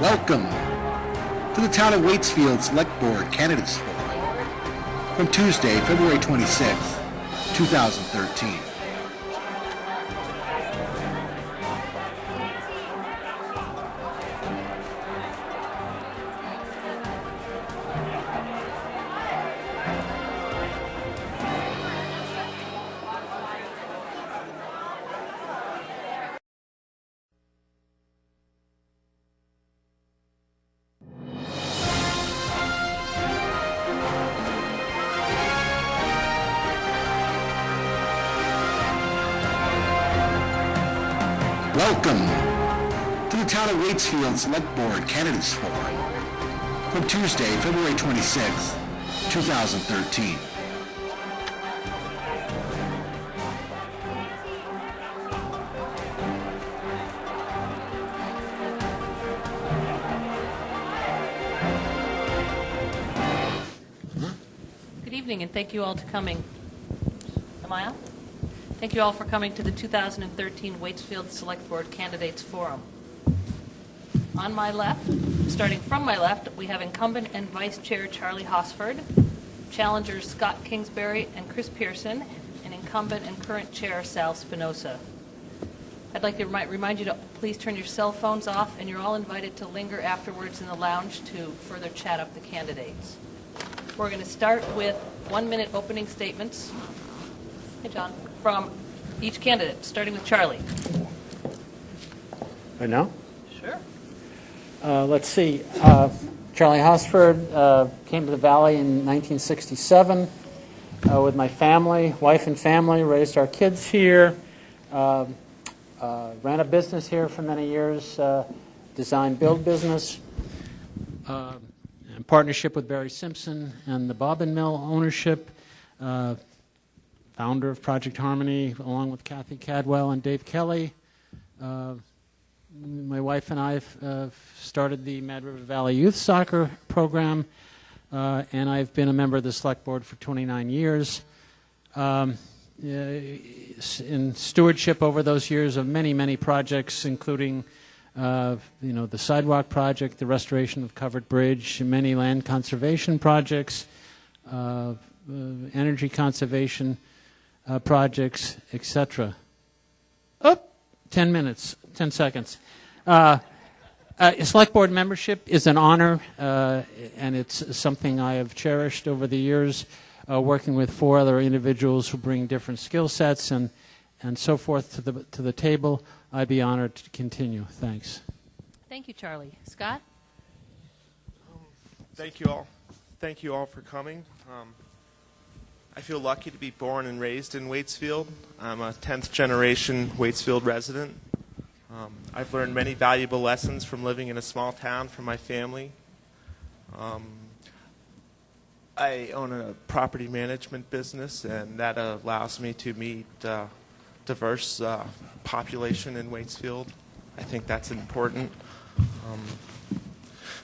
Welcome to the Town of Waitsfield Select Board Candidates Forum from Tuesday, February 26th, 2013. Welcome to the Town of Waitsfield Select Board Candidates Forum from Tuesday, February 26th, 2013. Good evening, and thank you all for coming. Am I on? Thank you all for coming to the 2013 Waitsfield Select Board Candidates Forum. On my left, starting from my left, we have incumbent and vice chair Charlie Hosford, challengers Scott Kingsbury and Chris Pierson, and incumbent and current chair Sal Spinosa. I'd like to remind you to please turn your cell phones off, and you're all invited to linger afterwards in the lounge to further chat up the candidates. We're going to start with 1-minute opening statements. Hey, John. From each candidate, starting with Charlie. Right now? Sure. Let's see. Charlie Hosford came to the Valley in 1967 with my family, wife and family, raised our kids here, ran a business here for many years, design-build business, in partnership with Barry Simpson and the Bobbin Mill ownership, founder of Project Harmony, along with Kathy Cadwell and Dave Kelly. My wife and I started the Mad River Valley Youth Soccer Program, and I've been a member of the Select Board for 29 years. In stewardship over those years of many, many projects, including the sidewalk project, the restoration of Covered Bridge, many land conservation projects, energy conservation projects, etc. 10 minutes, 10 seconds. Select Board membership is an honor, and it's something I have cherished over the years, working with 4 other individuals who bring different skill sets and so forth to the table. I'd be honored to continue. Thanks. Thank you, Charlie. Scott? Thank you all. Thank you all for coming. I feel lucky to be born and raised in Waitsfield. I'm a 10th generation Waitsfield resident. I've learned many valuable lessons from living in a small town from my family. I own a property management business, and that allows me to meet diverse population in Waitsfield. I think that's important.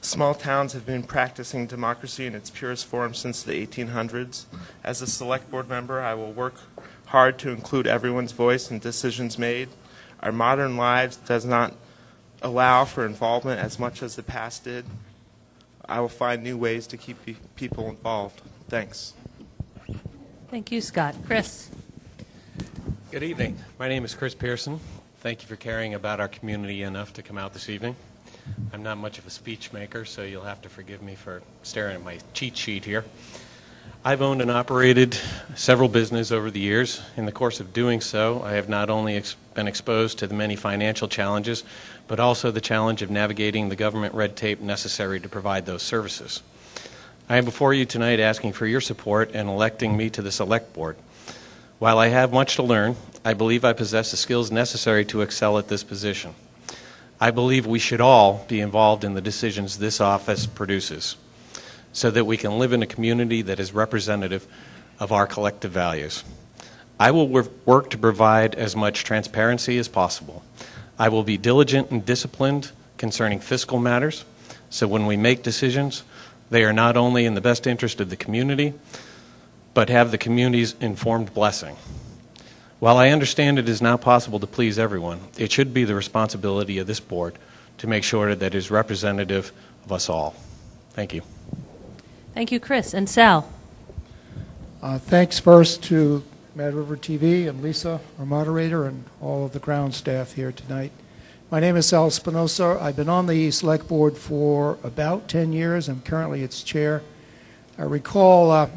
Small towns have been practicing democracy in its purest form since the 1800s. As a Select Board member, I will work hard to include everyone's voice in decisions made. Our modern lives does not allow for involvement as much as the past did. I will find new ways to keep people involved. Thanks. Thank you, Scott. Chris? Good evening. My name is Chris Pierson. Thank you for caring about our community enough to come out this evening. I'm not much of a speech maker, so you'll have to forgive me for staring at my cheat sheet here. I've owned and operated several businesses over the years. In the course of doing so, I have not only been exposed to the many financial challenges, but also the challenge of navigating the government red tape necessary to provide those services. I am before you tonight asking for your support in electing me to the Select Board. While I have much to learn, I believe I possess the skills necessary to excel at this position. I believe we should all be involved in the decisions this office produces so that we can live in a community that is representative of our collective values. I will work to provide as much transparency as possible. I will be diligent and disciplined concerning fiscal matters, so when we make decisions, they are not only in the best interest of the community, but have the community's informed blessing. While I understand it is not possible to please everyone, it should be the responsibility of this board to make sure that it is representative of us all. Thank you. Thank you, Chris. And Sal? Thanks first to Mad River TV and Lisa, our moderator, and all of the ground staff here tonight. My name is Sal Spinosa. I've been on the Select Board for about 10 years. I'm currently its chair. I recall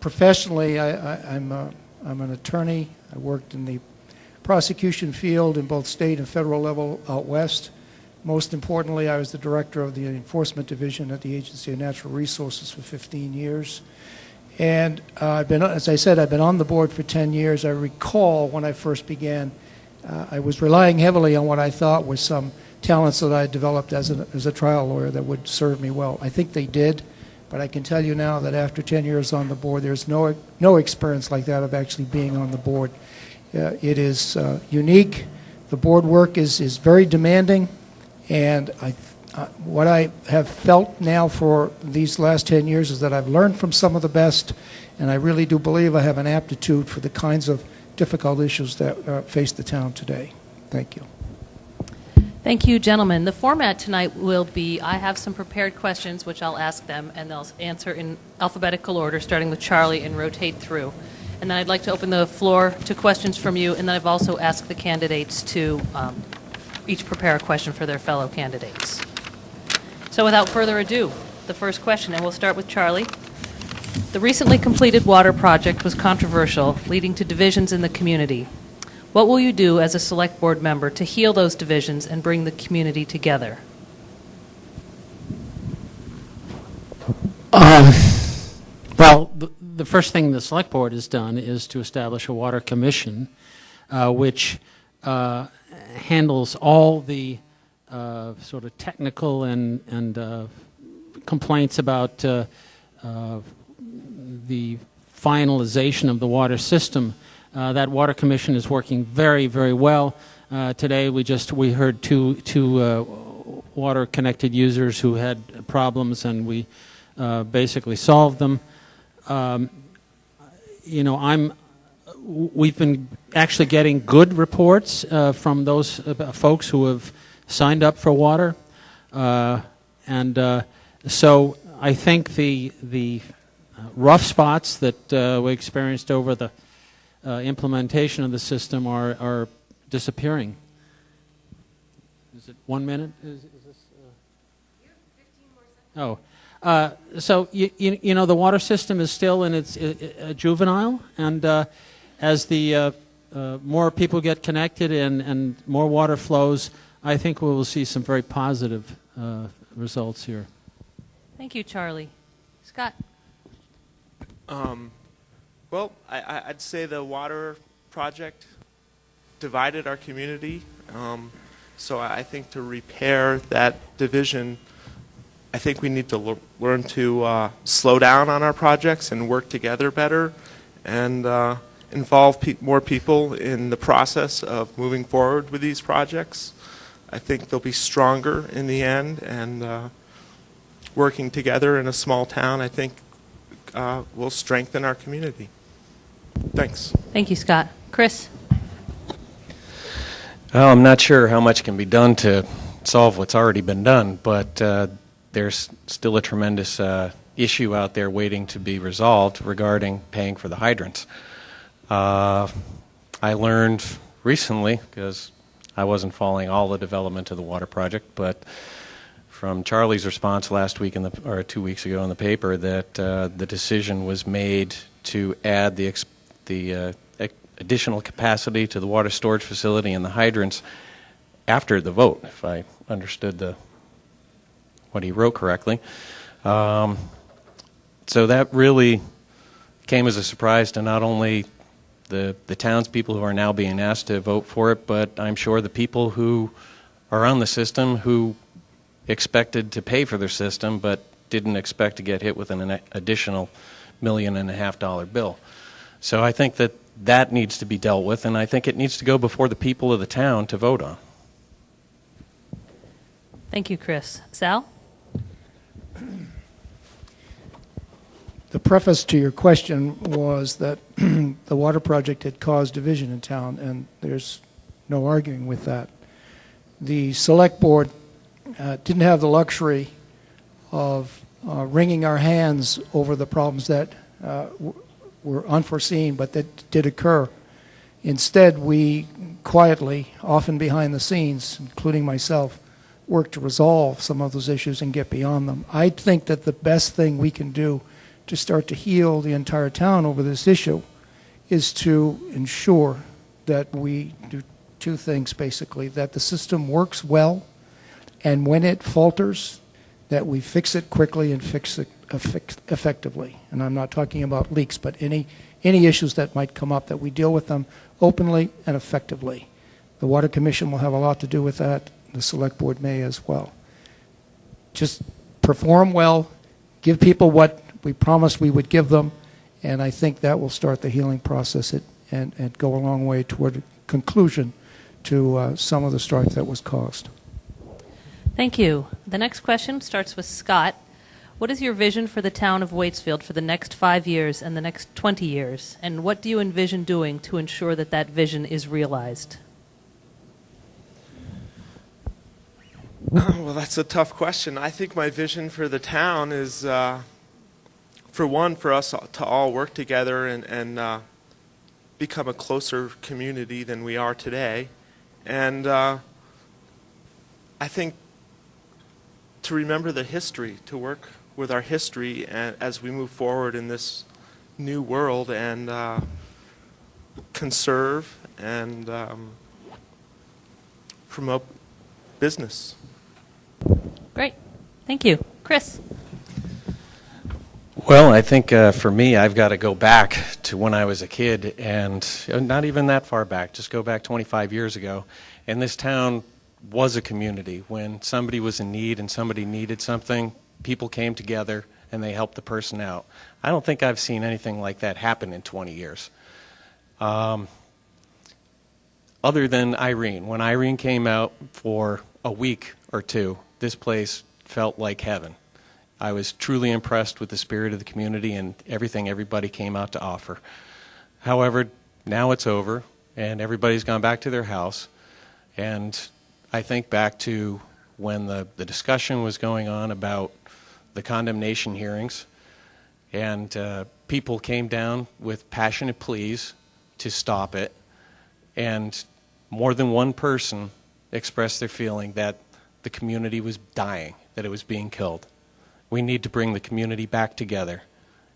professionally, I'm an attorney. I worked in the prosecution field in both state and federal level out west. Most importantly, I was the director of the Enforcement Division at the Agency of Natural Resources for 15 years. And as I said, I've been on the board for 10 years. I recall when I first began, I was relying heavily on what I thought was some talents that I had developed as a trial lawyer that would serve me well. I think they did, but I can tell you now that after 10 years on the board, there's no experience like that of actually being on the board. It is unique. The board work is very demanding, and what I have felt now for these last 10 years is that I've learned from some of the best, and I really do believe I have an aptitude for the kinds of difficult issues that face the town today. Thank you. Thank you, gentlemen. The format tonight will be, I have some prepared questions, which I'll ask them, and they'll answer in alphabetical order, starting with Charlie, and rotate through. And then I'd like to open the floor to questions from you, and then I've also asked the candidates to each prepare a question for their fellow candidates. So without further ado, the first question, and we'll start with Charlie. The recently completed water project was controversial, leading to divisions in the community. What will you do as a select board member to heal those divisions and bring the community together? Well, the first thing the select board has done is to establish a water commission, which handles all the sort of technical and complaints about the finalization of the water system. That water commission is working very, very well. Today we heard two water connected users who had problems, and we basically solved them. We've been actually getting good reports from those folks who have signed up for water, so I think the rough spots that we experienced over the implementation of the system are disappearing. Is it 1 minute? Is this? You have 15 more seconds. Oh, so you know the water system is still in its juvenile, and as the more people get connected and more water flows, I think we will see some very positive results here. Thank you, Charlie. Scott? Well, I'd say the water project divided our community. So I think to repair that division, I think we need to learn to slow down on our projects and work together better, and involve more people in the process of moving forward with these projects. I think they'll be stronger in the end, and working together in a small town, I think, will strengthen our community. Thanks. Thank you, Scott. Chris? Well, I'm not sure how much can be done to solve what's already been done, but there's still a tremendous issue out there waiting to be resolved regarding paying for the hydrants. I learned recently, because I wasn't following all the development of the water project, but from Charlie's response last week or 2 weeks ago in the paper, that the decision was made to add the additional capacity to the water storage facility and the hydrants after the vote, if I understood what he wrote correctly. So that really came as a surprise to not only the townspeople who are now being asked to vote for it, but I'm sure the people who are on the system who expected to pay for their system but didn't expect to get hit with an additional $1.5 million bill. So I think that needs to be dealt with, and I think it needs to go before the people of the town to vote on. Thank you, Chris. Sal? The preface to your question was that the water project had caused division in town, and there's no arguing with that. The select board didn't have the luxury of wringing our hands over the problems that were unforeseen, but that did occur. Instead, we quietly, often behind the scenes, including myself, worked to resolve some of those issues and get beyond them. I think that the best thing we can do to start to heal the entire town over this issue is to ensure that we do two things, basically, that the system works well, and when it falters, that we fix it quickly and fix it effectively. And I'm not talking about leaks, but any issues that might come up, that we deal with them openly and effectively. The Water Commission will have a lot to do with that. The Select Board may as well. Just perform well, give people what we promised we would give them, and I think that will start the healing process and go a long way toward a conclusion to some of the strife that was caused. Thank you. The next question starts with Scott. What is your vision for the town of Waitsfield for the next 5 years and the next 20 years? And what do you envision doing to ensure that that vision is realized? Well, that's a tough question. I think my vision for the town is, for one, for us to all work together and become a closer community than we are today. And I think to remember the history, to work with our history as we move forward in this new world, and conserve and promote business. Great. Thank you. Chris? Well, I think for me, I've got to go back to when I was a kid, and not even that far back, just go back 25 years ago. And this town was a community. When somebody was in need and somebody needed something, people came together and they helped the person out. I don't think I've seen anything like that happen in 20 years. Other than Irene. When Irene came out for a week or two, this place felt like heaven. I was truly impressed with the spirit of the community and everything everybody came out to offer. However, now it's over and everybody's gone back to their house, and I think back to when the discussion was going on about the condemnation hearings, and people came down with passionate pleas to stop it, and more than one person expressed their feeling that the community was dying, that it was being killed. We need to bring the community back together,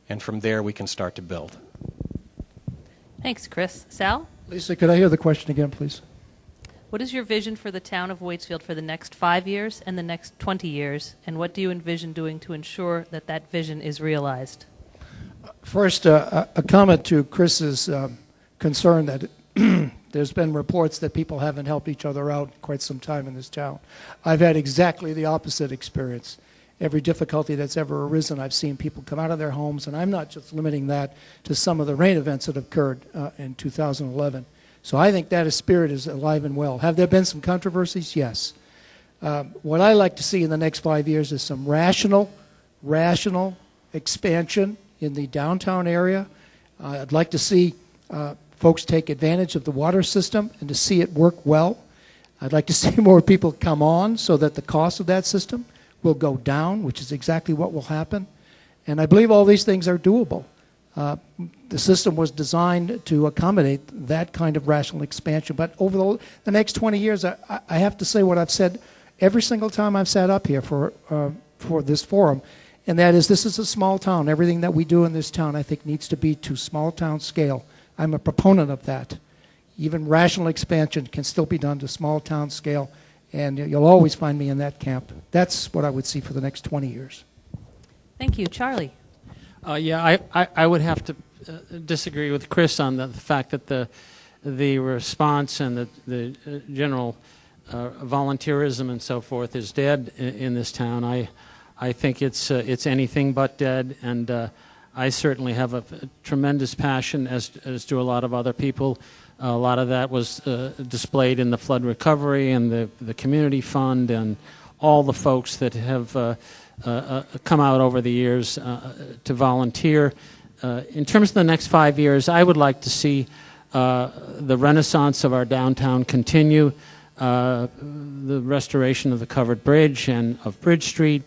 and from there we can start to build. Thanks, Chris. Sal? Lisa, could I hear the question again, please? What is your vision for the town of Waitsfield for the next 5 years and the next 20 years? And what do you envision doing to ensure that that vision is realized? First, a comment to Chris's concern that there's been reports that people haven't helped each other out quite some time in this town. I've had exactly the opposite experience. Every difficulty that's ever arisen, I've seen people come out of their homes, and I'm not just limiting that to some of the rain events that occurred in 2011. So I think that spirit is alive and well. Have there been some controversies? Yes. What I like to see in the next 5 years is some rational expansion in the downtown area. I'd like to see folks take advantage of the water system and to see it work well. I'd like to see more people come on so that the cost of that system will go down, which is exactly what will happen. And I believe all these things are doable. The system was designed to accommodate that kind of rational expansion. But over the next 20 years, I have to say what I've said every single time I've sat up here for this forum, and that is, this is a small town. Everything that we do in this town, I think, needs to be to small town scale. I'm a proponent of that. Even rational expansion can still be done to small town scale, and you'll always find me in that camp. That's what I would see for the next 20 years. Thank you. Charlie? Yeah, I would have to disagree with Chris on the fact that the response and the general volunteerism and so forth is dead in this town. I think it's anything but dead, and I certainly have a tremendous passion, as do a lot of other people. A lot of that was displayed in the flood recovery and the community fund and all the folks that have come out over the years to volunteer. In terms of the next 5 years, I would like to see the renaissance of our downtown continue. the restoration of the covered bridge and of Bridge Street,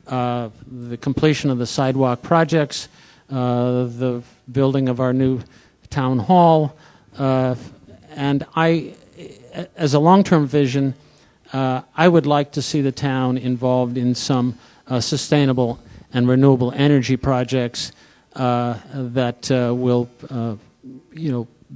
the completion of the sidewalk projects, the building of our new town hall, and as a long-term vision, I would like to see the town involved in some sustainable and renewable energy projects that will,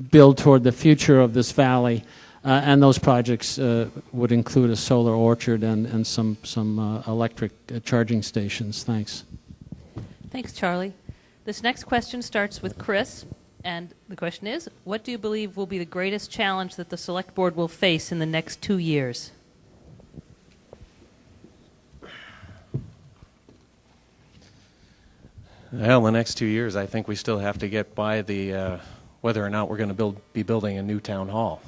build toward the future of this valley. And those projects would include a solar orchard and some electric charging stations. Thanks. Thanks, Charlie. This next question starts with Chris, and the question is, what do you believe will be the greatest challenge that the Select Board will face in the next 2 years? Well, the next 2 years, I think we still have to get by the whether or not we're going to be building a new town hall.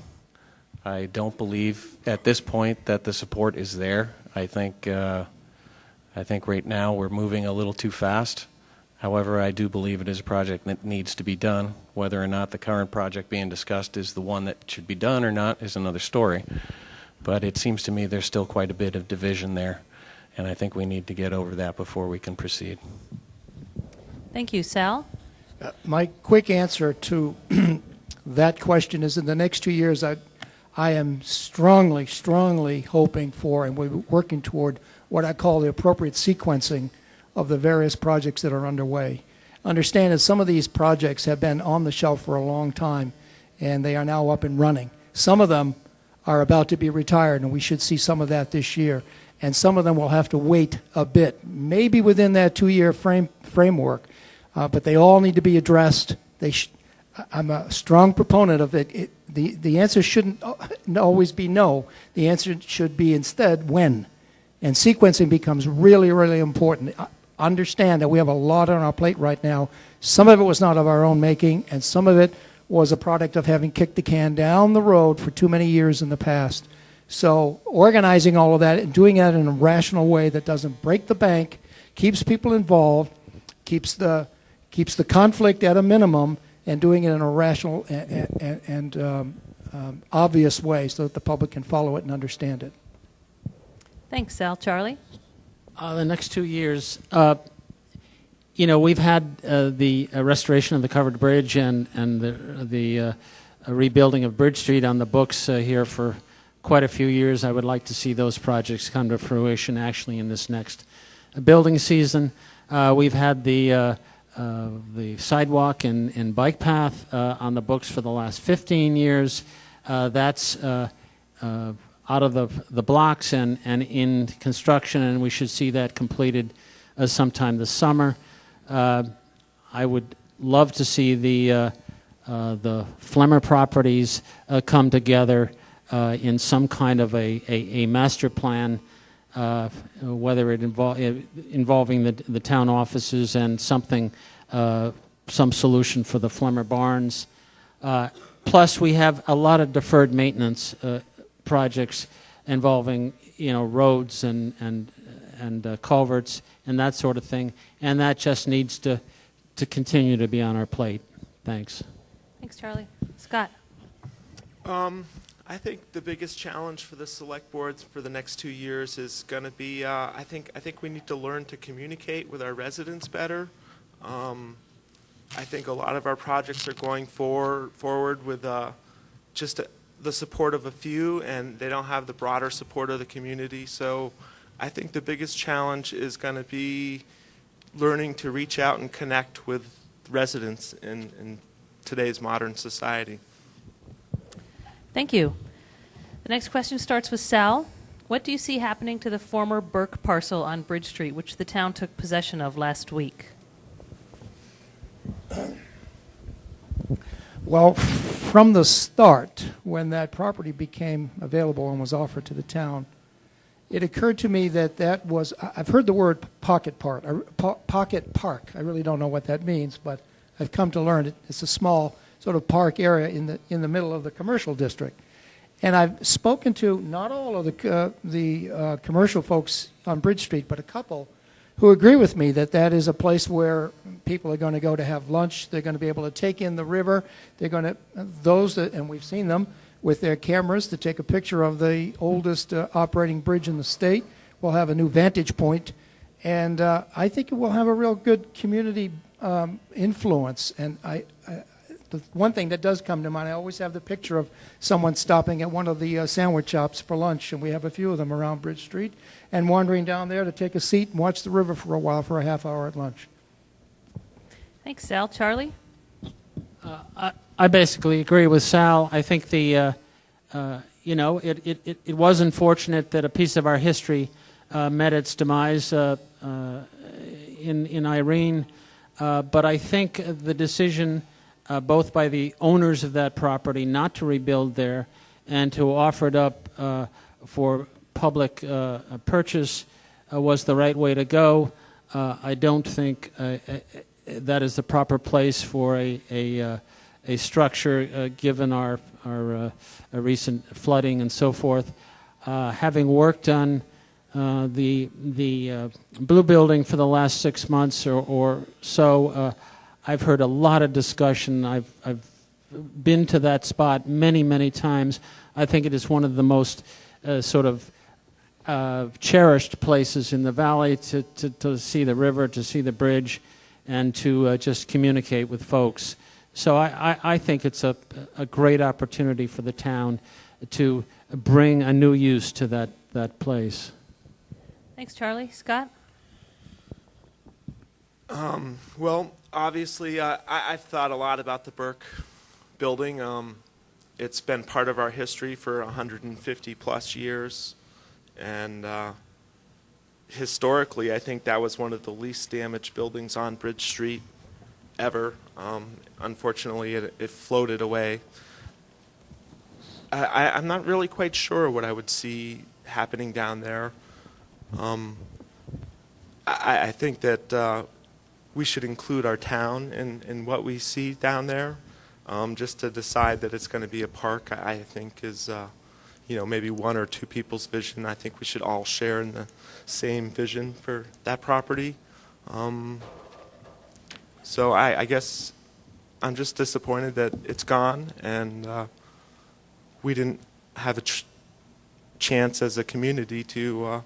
I don't believe at this point that the support is there. I think right now we're moving a little too fast. However, I do believe it is a project that needs to be done. Whether or not the current project being discussed is the one that should be done or not is another story. But it seems to me there's still quite a bit of division there, and I think we need to get over that before we can proceed. Thank you. Sal? My quick answer to that question is in the next 2 years, I am strongly hoping for, and we're working toward what I call the appropriate sequencing of the various projects that are underway. Understand that some of these projects have been on the shelf for a long time, and they are now up and running. Some of them are about to be retired, and we should see some of that this year. And some of them will have to wait a bit, maybe within that 2-year framework. But they all need to be addressed. I'm a strong proponent of it. The answer shouldn't always be no. The answer should be instead when. And sequencing becomes really important. Understand that we have a lot on our plate right now. Some of it was not of our own making, and some of it was a product of having kicked the can down the road for too many years in the past. So organizing all of that and doing that in a rational way that doesn't break the bank, keeps people involved, keeps the conflict at a minimum, and doing it in a rational and obvious way so that the public can follow it and understand it. Thanks, Sal. Charlie? The next 2 years, we've had the restoration of the covered bridge and the rebuilding of Bridge Street on the books here for quite a few years. I would like to see those projects come to fruition actually in this next building season. We've had the sidewalk and bike path on the books for the last 15 years. That's out of the blocks and in construction, and we should see that completed sometime this summer. I would love to see the Flemmer properties come together in some kind of a master plan, whether it involving the town offices and some solution for the Flemmer barns. Plus, we have a lot of deferred maintenance projects involving roads and culverts and that sort of thing, and that just needs to continue to be on our plate. Thanks. Thanks, Charlie. Scott? I think the biggest challenge for the select boards for the next 2 years is going to be I think we need to learn to communicate with our residents better. I think a lot of our projects are going forward with just the support of a few, and they don't have the broader support of the community. So I think the biggest challenge is going to be learning to reach out and connect with residents in today's modern society. Thank you. The next question starts with Sal. What do you see happening to the former Burke parcel on Bridge Street, which the town took possession of last week? Well, from the start, when that property became available and was offered to the town, it occurred to me that was, I've heard the word pocket park. I really don't know what that means, but I've come to learn it. It's a small sort of park area in the middle of the commercial district. And I've spoken to not all of the commercial folks on Bridge Street, but a couple who agree with me that is a place where people are going to go to have lunch. They're going to be able to take in the river. They're going to, and we've seen them, with their cameras to take a picture of the oldest operating bridge in the state. We'll have a new vantage point, and I think it will have a real good community influence. And the one thing that does come to mind, I always have the picture of someone stopping at one of the sandwich shops for lunch, and we have a few of them around Bridge Street, and wandering down there to take a seat and watch the river for a while for a half hour at lunch. Thanks, Sal. Charlie? I basically agree with Sal. I think it was unfortunate that a piece of our history met its demise in Irene, but I think the decision both by the owners of that property not to rebuild there and to offer it up for public purchase was the right way to go. I don't think that is the proper place for a structure given our recent flooding and so forth. Having worked on the Blue Building for the last 6 months or so, I've heard a lot of discussion. I've been to that spot many, many times. I think it is one of the most cherished places in the valley to see the river, to see the bridge, and to just communicate with folks. So I think it's a great opportunity for the town to bring a new use to that place. Thanks, Charlie. Scott? Well, obviously, I've thought a lot about the Burke building. It's been part of our history for 150 plus years, and historically, I think that was one of the least damaged buildings on Bridge Street ever. Unfortunately, it floated away. I'm not really quite sure what I would see happening down there. I think that we should include our town in what we see down there. Just to decide that it's going to be a park, I think is, maybe one or two people's vision. I think we should all share in the same vision for that property. So I guess I'm just disappointed that it's gone, and we didn't have a chance as a community to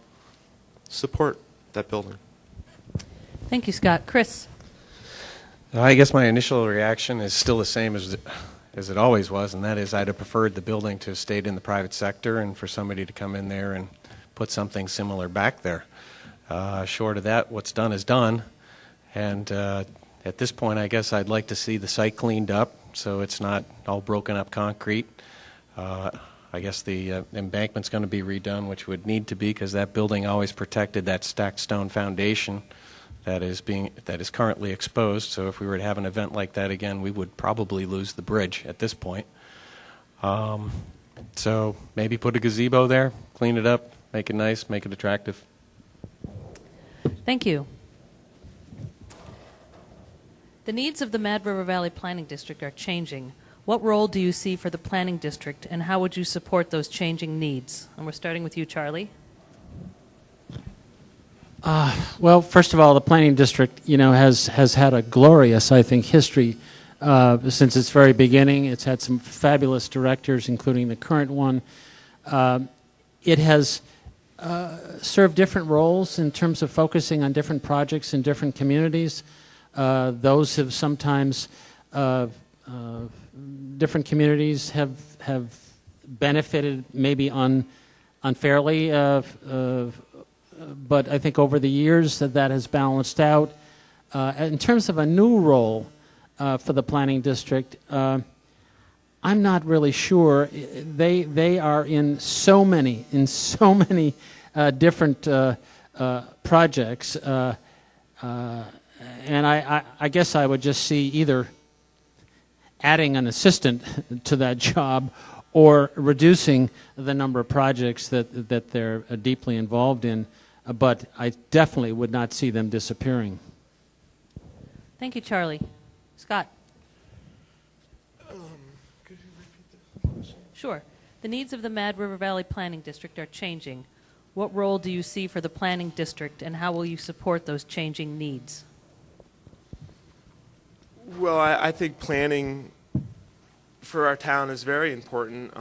support that building. Thank you, Scott. Chris? I guess my initial reaction is still the same as it always was, and that is I'd have preferred the building to have stayed in the private sector and for somebody to come in there and put something similar back there. Short of that, what's done is done, and at this point, I guess I'd like to see the site cleaned up so it's not all broken up concrete. I guess the embankment's going to be redone, which would need to be because that building always protected that stacked stone foundation that is currently exposed. So if we were to have an event like that again, we would probably lose the bridge at this point. So maybe put a gazebo there, clean it up, make it nice, make it attractive. Thank you. The needs of the Mad River Valley Planning District are changing. What role do you see for the Planning District, and how would you support those changing needs? And we're starting with you, Charlie. Well, first of all, the Planning District, has had a glorious, I think, history since its very beginning. It's had some fabulous directors, including the current one. It has served different roles in terms of focusing on different projects in different communities. Those have sometimes different communities have benefited maybe unfairly, but I think over the years that has balanced out. In terms of a new role for the Planning District, I'm not really sure. They are in so many different projects, and I guess I would just see either adding an assistant to that job or reducing the number of projects that they're deeply involved in. But I definitely would not see them disappearing. Thank you, Charlie. Scott? Could you repeat the question? Sure. The needs of the Mad River Valley Planning District are changing. What role do you see for the Planning District, and how will you support those changing needs? Well, I think planning for our town is very important.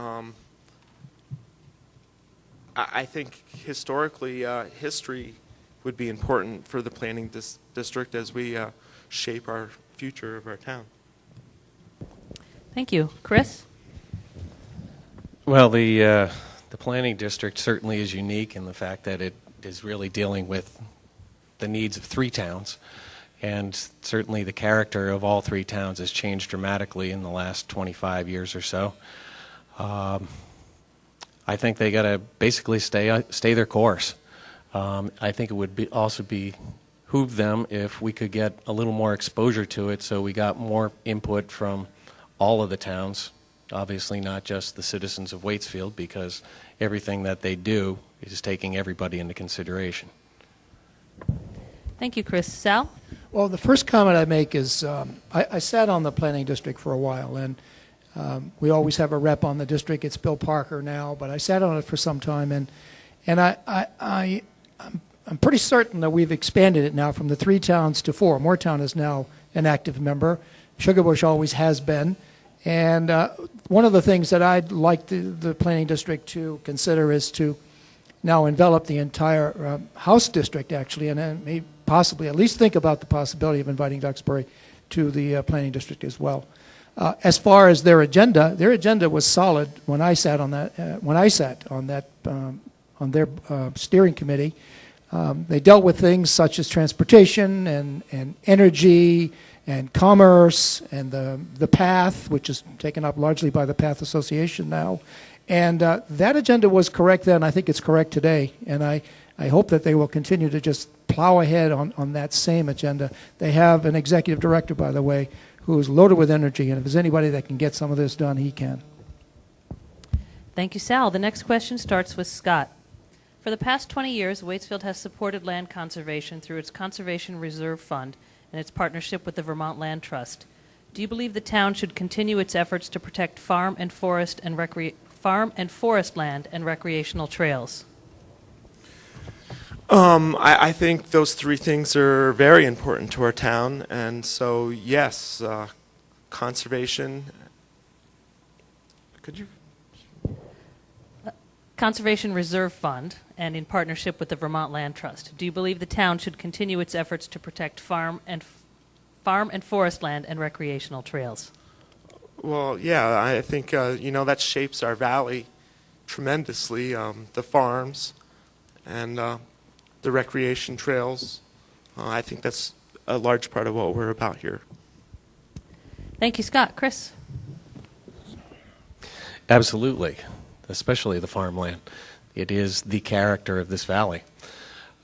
I think historically, history would be important for the planning district as we shape our future of our town. Thank you. Chris? Well, the planning district certainly is unique in the fact that it is really dealing with the needs of 3 towns, and certainly the character of all 3 towns has changed dramatically in the last 25 years or so. I think they got to basically stay their course. I think it would also behoove them if we could get a little more exposure to it, so we got more input from all of the towns. Obviously not just the citizens of Waitsfield, because everything that they do is taking everybody into consideration. Thank you, Chris. Sal? Well, the first comment I make is I sat on the planning district for a while, and we always have a rep on the district. It's Bill Parker now, but I sat on it for some time, and I'm pretty certain that we've expanded it now from the 3 towns to 4. Moortown is now an active member. Sugarbush always has been. And one of the things that I'd like the planning district to consider is to now envelop the entire House district, actually, and maybe possibly at least think about the possibility of inviting Duxbury to the planning district as well. As far as their agenda was solid when I sat on that on their steering committee. They dealt with things such as transportation and energy and commerce and the path, which is taken up largely by the Path Association now. And that agenda was correct then. I think it's correct today. And I hope that they will continue to just plow ahead on that same agenda. They have an executive director, by the way, who is loaded with energy. And if there's anybody that can get some of this done, he can. Thank you, Sal. The next question starts with Scott. For the past 20 years, Waitsfield has supported land conservation through its Conservation Reserve Fund and its partnership with the Vermont Land Trust. Do you believe the town should continue its efforts to protect farm and forest land and recreational trails? I think those 3 things are very important to our town, and so yes, conservation. Could you? Conservation Reserve Fund and in partnership with the Vermont Land Trust. Do you believe the town should continue its efforts to protect farm and forest land and recreational trails? Well, yeah, I think that shapes our valley tremendously. The farms and the recreation trails. I think that's a large part of what we're about here. Thank you, Scott. Chris? Absolutely, especially the farmland. It is the character of this valley.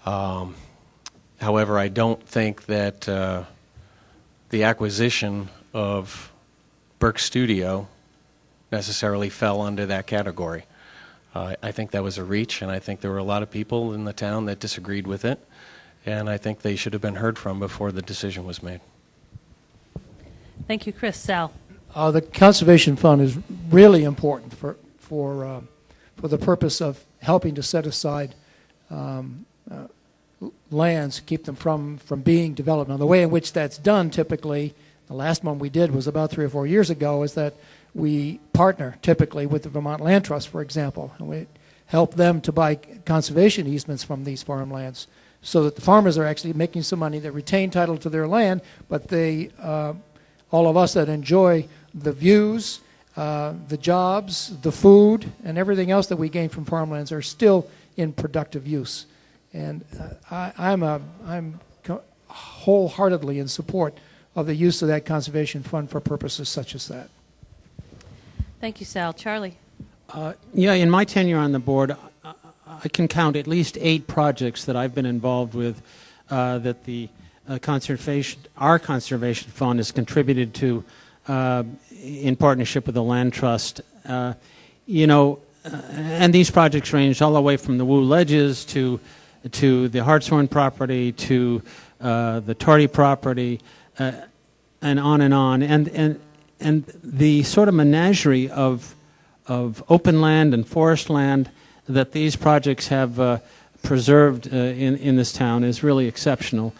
However, I don't think that the acquisition of Burke Studio necessarily fell under that category. I think that was a reach, and I think there were a lot of people in the town that disagreed with it, and I think they should have been heard from before the decision was made. Thank you, Chris. Sal? The Conservation Fund is really important for the purpose of helping to set aside lands, keep them from being developed. Now, the way in which that's done typically, the last one we did was about 3 or 4 years ago, is that we partner typically with the Vermont Land Trust, for example, and we help them to buy conservation easements from these farmlands so that the farmers are actually making some money. They retain title to their land, but they, all of us that enjoy the views, the jobs, the food, and everything else that we gain from farmlands are still in productive use. And I'm wholeheartedly in support of the use of that conservation fund for purposes such as that. Thank you, Sal. Charlie? Yeah, in my tenure on the board, I can count at least 8 projects that I've been involved with that the our conservation fund has contributed to in partnership with the Land Trust. And these projects range all the way from the Wu Ledges to the Hartshorn property to the Tardy property, and on and on. And the sort of menagerie of open land and forest land that these projects have preserved in this town is really exceptional.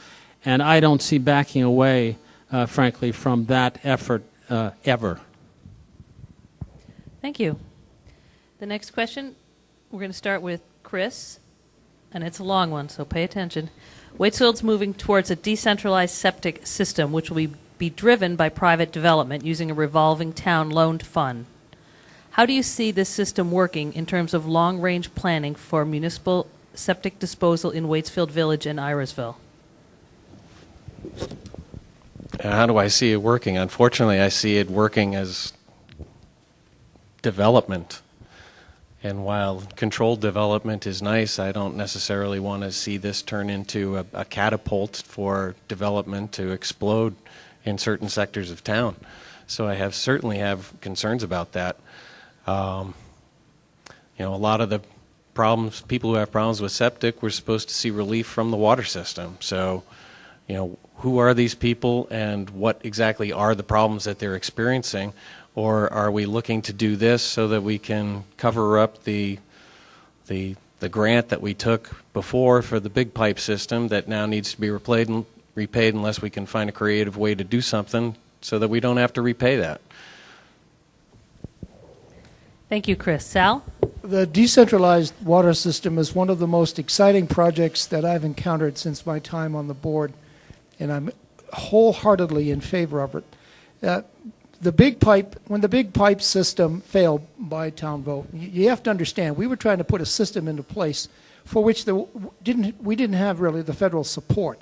And I don't see backing away, frankly, from that effort ever. Thank you. The next question, we're going to start with Chris, and it's a long one, so pay attention. Waitsfield's moving towards a decentralized septic system, which will be driven by private development using a revolving town loaned fund. How do you see this system working in terms of long-range planning for municipal septic disposal in Waitsfield Village and Irisville? How do I see it working? Unfortunately, I see it working as development. And while controlled development is nice, I don't necessarily want to see this turn into a catapult for development to explode in certain sectors of town. So I certainly have concerns about that. A lot of the problems, people who have problems with septic, we're supposed to see relief from the water system. So, who are these people and what exactly are the problems that they're experiencing? Or are we looking to do this so that we can cover up the grant that we took before for the big pipe system that now needs to be repaid unless we can find a creative way to do something so that we don't have to repay that? Thank you, Chris. Sal? The decentralized water system is one of the most exciting projects that I've encountered since my time on the board, and I'm wholeheartedly in favor of it. When the big pipe system failed by town vote, you have to understand, we were trying to put a system into place for which we didn't have really the federal support.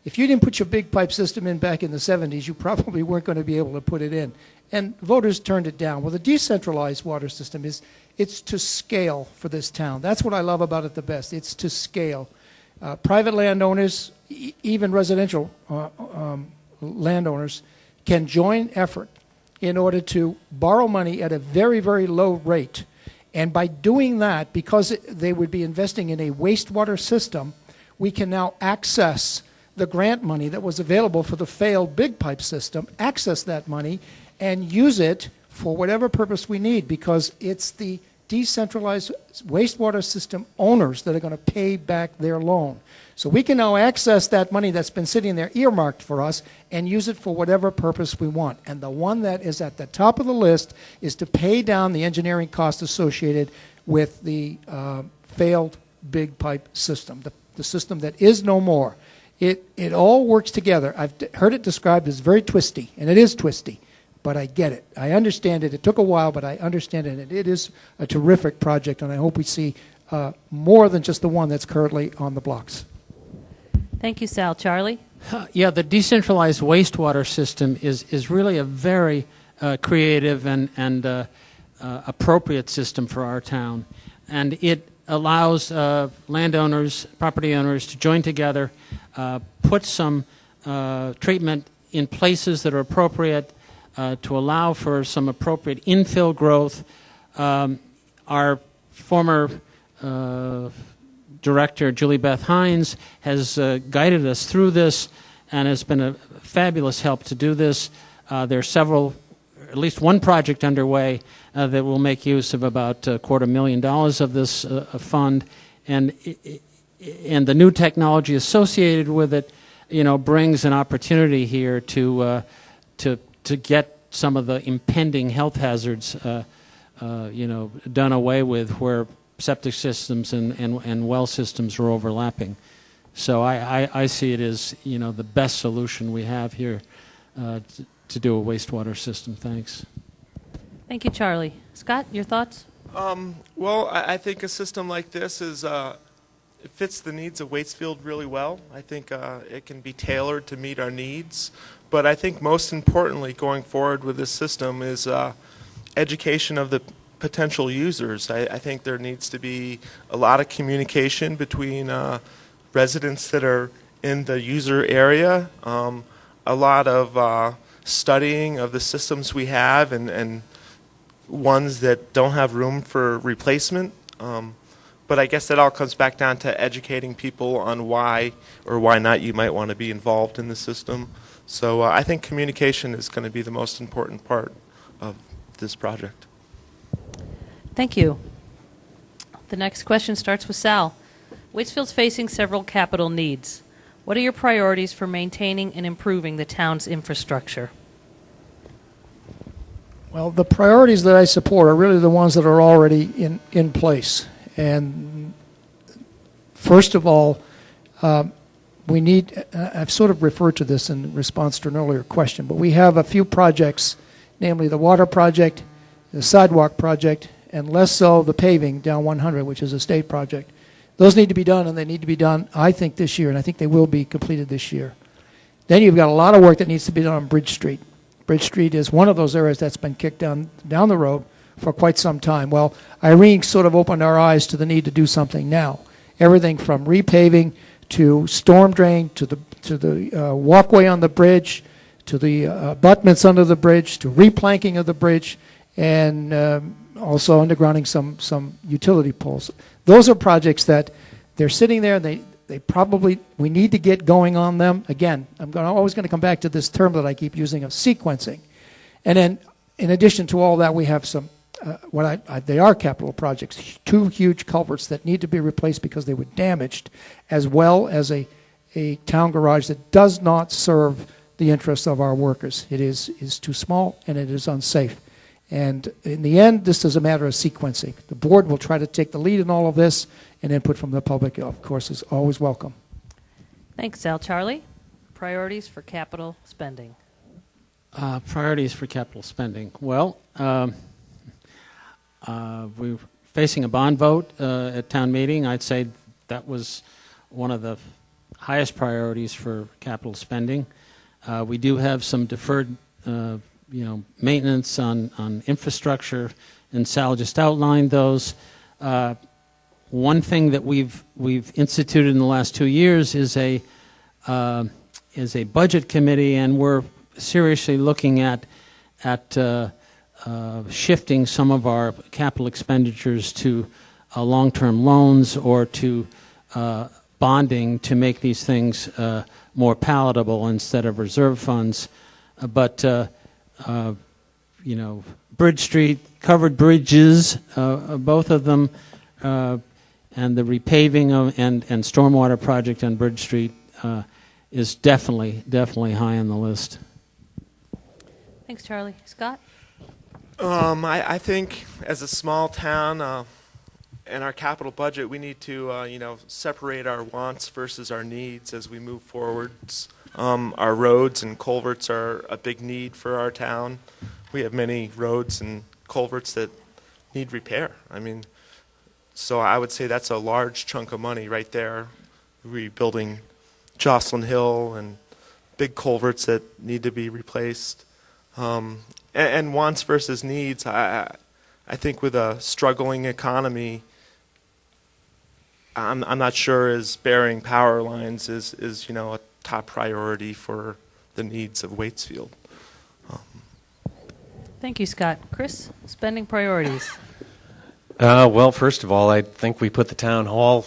If you didn't put your big pipe system in back in the 70s, you probably weren't going to be able to put it in. And voters turned it down. Well, the decentralized water system it's to scale for this town. That's what I love about it the best. It's to scale. Private landowners, even residential landowners, can join effort in order to borrow money at a very, very low rate. And by doing that, because they would be investing in a wastewater system, we can now access the grant money that was available for the failed big pipe system, access that money, and use it for whatever purpose we need, because it's the decentralized wastewater system owners that are going to pay back their loan. So we can now access that money that's been sitting there earmarked for us and use it for whatever purpose we want. And the one that is at the top of the list is to pay down the engineering costs associated with the failed big pipe system, the system that is no more. It all works together. I've heard it described as very twisty, and it is twisty, but I get it. I understand it. It took a while, but I understand it. And it is a terrific project, and I hope we see more than just the one that's currently on the blocks. Thank you, Sal. Charlie? Yeah, the decentralized wastewater system is really a very creative and appropriate system for our town. And it allows landowners, property owners to join together, put some treatment in places that are appropriate to allow for some appropriate infill growth. Our former director, Julie Beth Hines, has guided us through this and has been a fabulous help to do this. There are several, at least one project underway that will make use of about $250,000 of this fund, and the new technology associated with it, brings an opportunity here to get some of the impending health hazards, done away with where septic systems and well systems are overlapping. So I see it as the best solution we have here to do a wastewater system. Thanks. Thank you, Charlie. Scott, your thoughts? Well, I think a system like this it fits the needs of Waitsfield really well. I think it can be tailored to meet our needs. But I think most importantly, going forward with this system is education of the potential users. I think there needs to be a lot of communication between residents that are in the user area, a lot of studying of the systems we have and ones that don't have room for replacement. But I guess that all comes back down to educating people on why or why not you might want to be involved in the system. So I think communication is going to be the most important part of this project. Thank you. The next question starts with Sal. Waitsfield's facing several capital needs. What are your priorities for maintaining and improving the town's infrastructure? Well, the priorities that I support are really the ones that are already in place. And first of all, we need, I've sort of referred to this in response to an earlier question, but we have a few projects, namely the water project, the sidewalk project, and less so the paving down 100, which is a state project. Those need to be done, and they need to be done, I think, this year, and I think they will be completed this year. Then you've got a lot of work that needs to be done on Bridge Street. Bridge Street is one of those areas that's been kicked down the road for quite some time. Well, Irene sort of opened our eyes to the need to do something now. Everything from repaving to storm drain to the walkway on the bridge to the abutments under the bridge to replanking of the bridge and also undergrounding some utility poles. Those are projects that they're sitting there. They probably, we need to get going on them. Again, always going to come back to this term that I keep using of sequencing. And then, in addition to all that, we have some, they are capital projects, 2 huge culverts that need to be replaced because they were damaged, as well as a town garage that does not serve the interests of our workers. It is too small and it is unsafe. And in the end, this is a matter of sequencing. The board will try to take the lead in all of this, and input from the public, of course, is always welcome. Thanks, Al. Charlie, priorities for capital spending. Priorities for capital spending. Well, we're facing a bond vote at town meeting. I'd say that was one of the highest priorities for capital spending. We do have some deferred maintenance on infrastructure, and Sal just outlined those. One thing that we've instituted in the last 2 years is a budget committee, and we're seriously looking at shifting some of our capital expenditures to long-term loans or to bonding to make these things more palatable instead of reserve funds. But Bridge Street, covered bridges, both of them, and the repaving and stormwater project on Bridge Street is definitely high on the list. Thanks, Charlie. Scott? I think as a small town and our capital budget, we need to separate our wants versus our needs as we move forwards. Our roads and culverts are a big need for our town. We have many roads and culverts that need repair. So I would say that's a large chunk of money right there. Rebuilding Jocelyn Hill and big culverts that need to be replaced. And wants versus needs, I think with a struggling economy, I'm not sure as burying power lines is a top priority for the needs of Waitsfield. Thank you, Scott. Chris, spending priorities. Well, first of all, I think we put the town hall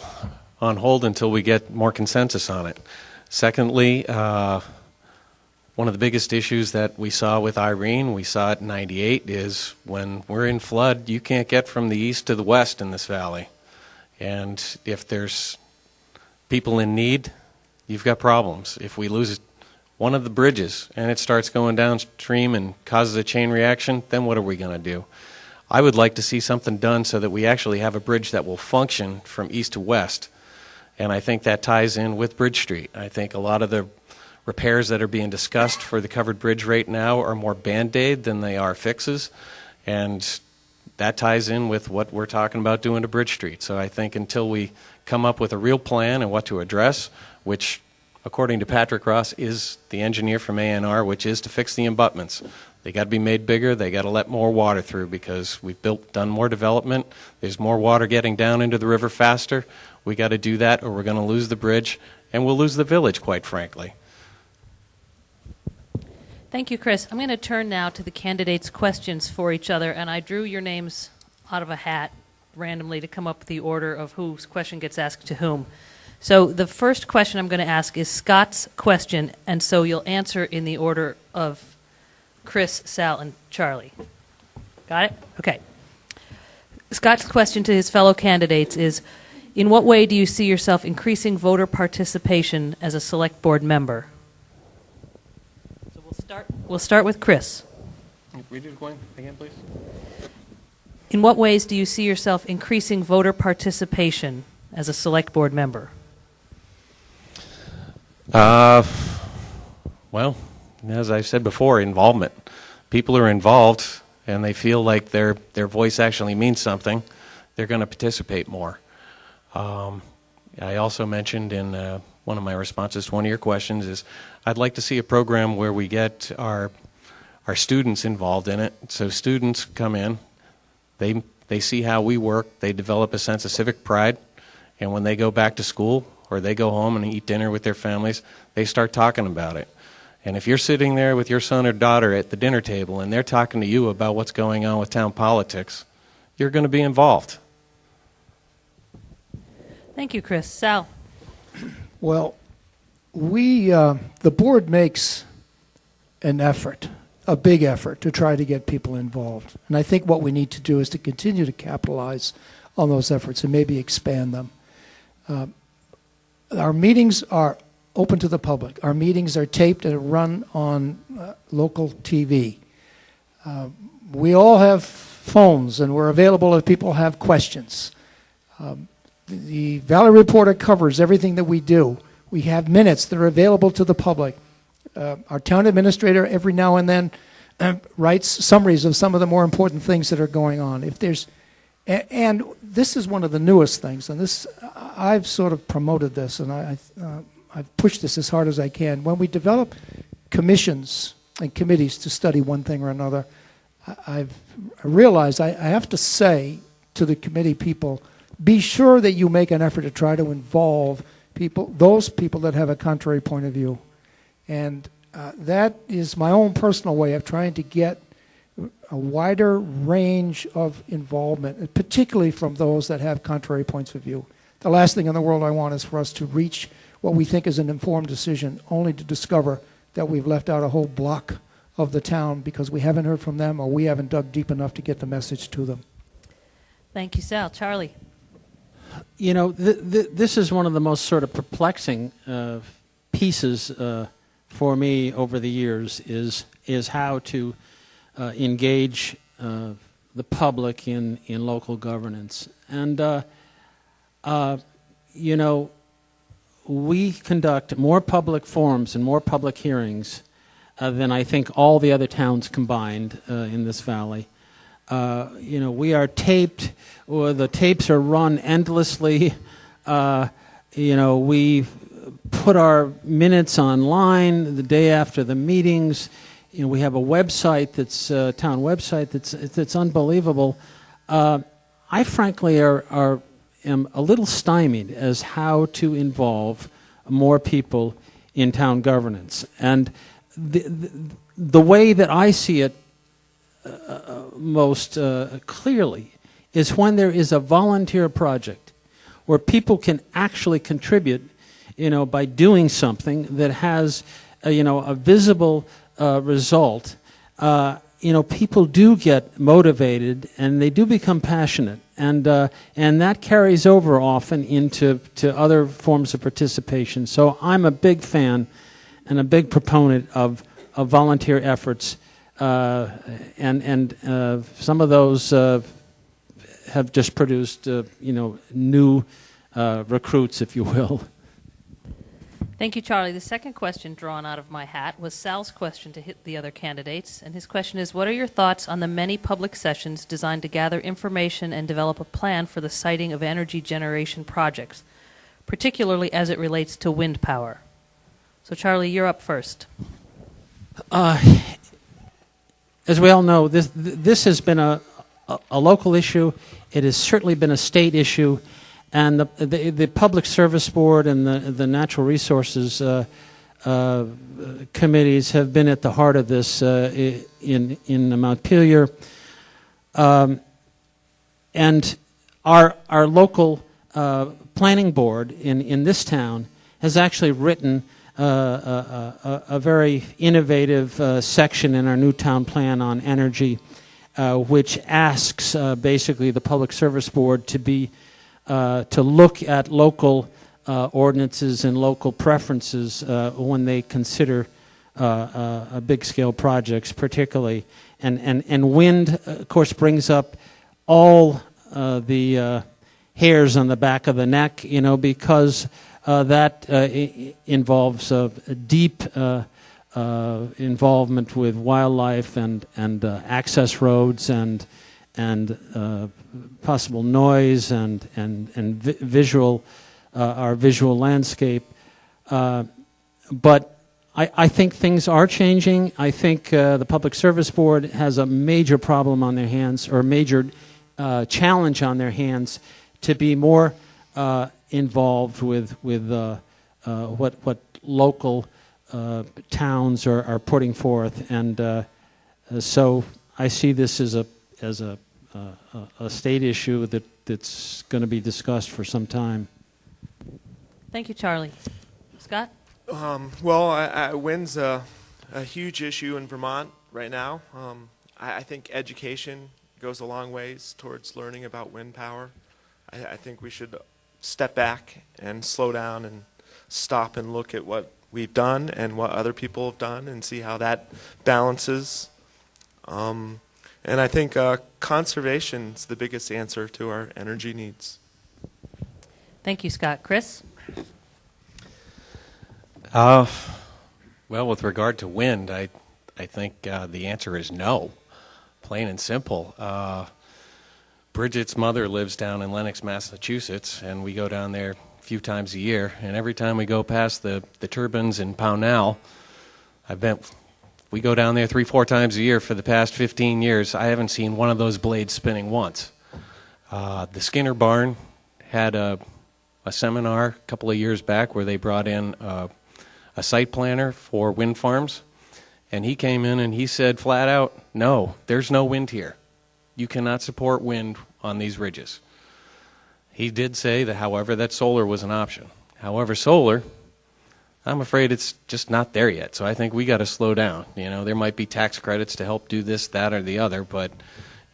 on hold until we get more consensus on it. Secondly, one of the biggest issues that we saw with Irene, we saw it in '98, is when we're in flood, you can't get from the east to the west in this valley. And if there's people in need, you've got problems. If we lose one of the bridges and it starts going downstream and causes a chain reaction, then what are we going to do? I would like to see something done so that we actually have a bridge that will function from east to west. And I think that ties in with Bridge Street. I think a lot of the repairs that are being discussed for the covered bridge right now are more Band-Aid than they are fixes. And that ties in with what we're talking about doing to Bridge Street. So I think until we come up with a real plan and what to address, which, according to Patrick Ross, is the engineer from ANR, which is to fix the abutments. They got to be made bigger. They got to let more water through because we've done more development. There's more water getting down into the river faster. We got to do that, or we're going to lose the bridge, and we'll lose the village, quite frankly. Thank you, Chris. I'm going to turn now to the candidates' questions for each other, and I drew your names out of a hat randomly to come up with the order of whose question gets asked to whom. So the first question I'm going to ask is Scott's question, and so you'll answer in the order of Chris, Sal, and Charlie. Got it? Okay. Scott's question to his fellow candidates is, in what way do you see yourself increasing voter participation as a select board member? So we'll start with Chris. Read it again, please. In what ways do you see yourself increasing voter participation as a select board member? Well, as I said before, involvement. People are involved and they feel like their voice actually means something. They're going to participate more. I also mentioned in one of my responses to one of your questions is I'd like to see a program where we get our students involved in it. So students come in, they see how we work, they develop a sense of civic pride, and when they go back to school or they go home and eat dinner with their families, they start talking about it. And if you're sitting there with your son or daughter at the dinner table and they're talking to you about what's going on with town politics, you're going to be involved. Thank you, Chris. Sal? Well, the board makes an effort, a big effort, to try to get people involved. And I think what we need to do is to continue to capitalize on those efforts and maybe expand them. Our meetings are open to the public. Our meetings are taped and run on local TV. We all have phones, and we're available if people have questions. The Valley Reporter covers everything that we do. We have minutes that are available to the public. Our town administrator every now and then writes summaries of some of the more important things that are going on. And this is one of the newest things, and this I've sort of promoted this, and I've pushed this as hard as I can. When we develop commissions and committees to study one thing or another, I've realized I have to say to the committee people, be sure that you make an effort to try to involve those people that have a contrary point of view. And that is my own personal way of trying to get a wider range of involvement, particularly from those that have contrary points of view. The last thing in the world I want is for us to reach what we think is an informed decision, only to discover that we've left out a whole block of the town because we haven't heard from them or we haven't dug deep enough to get the message to them. Thank you, Sal. Charlie? You know, this is one of the most sort of perplexing pieces for me over the years is how to engage the public in local governance. And, you know, we conduct more public forums and more public hearings than I think all the other towns combined in this valley. You know, we are taped, or the tapes are run endlessly. You know, we put our minutes online the day after the meetings. You know, we have a website that's a town website that's unbelievable. I frankly am a little stymied as how to involve more people in town governance. And the way that I see it most clearly is when there is a volunteer project where people can actually contribute, you know, by doing something that has, you know, a visible result. You know, people do get motivated and they do become passionate, and that carries over often into other forms of participation. So I'm a big fan and a big proponent of volunteer efforts. And some of those have just produced, you know, new recruits, if you will. Thank you, Charlie. The second question drawn out of my hat was Sal's question to hit the other candidates. And his question is, what are your thoughts on the many public sessions designed to gather information and develop a plan for the siting of energy generation projects, particularly as it relates to wind power? So, Charlie, you're up first. As we all know, this has been a local issue. It has certainly been a state issue, and the Public Service Board and the Natural Resources committees have been at the heart of this in Montpelier. And our local planning board in this town has actually written a very innovative section in our new town plan on energy, which asks basically the Public Service Board to look at local ordinances and local preferences when they consider big-scale projects, particularly. And wind, of course, brings up all the hairs on the back of the neck, because that involves deep involvement with wildlife and access roads and possible noise and visual our visual landscape. But I think things are changing. I think the Public Service Board has a major problem on their hands, or a major challenge on their hands, to be more involved with what local towns are putting forth, and so I see this as a state issue that's going to be discussed for some time. Thank you, Charlie. Scott? Wind's a huge issue in Vermont right now. I think education goes a long ways towards learning about wind power. I think we should step back and slow down and stop and look at what we've done and what other people have done and see how that balances. And I think conservation is the biggest answer to our energy needs. Thank you, Scott. Chris? Well, with regard to wind, I think the answer is no, plain and simple. Bridget's mother lives down in Lenox, Massachusetts, and we go down there a few times a year. And every time we go past the turbines in Pownell, we go down there 3-4 times a year for the past 15 years. I haven't seen one of those blades spinning once. The Skinner Barn had a seminar a couple of years back where they brought in a site planner for wind farms, and he came in and he said flat out, no, there's no wind here. You cannot support wind on these ridges. He did say that, however, that solar was an option. However, solar, I'm afraid it's just not there yet, so I think we got to slow down. There might be tax credits to help do this, that, or the other, but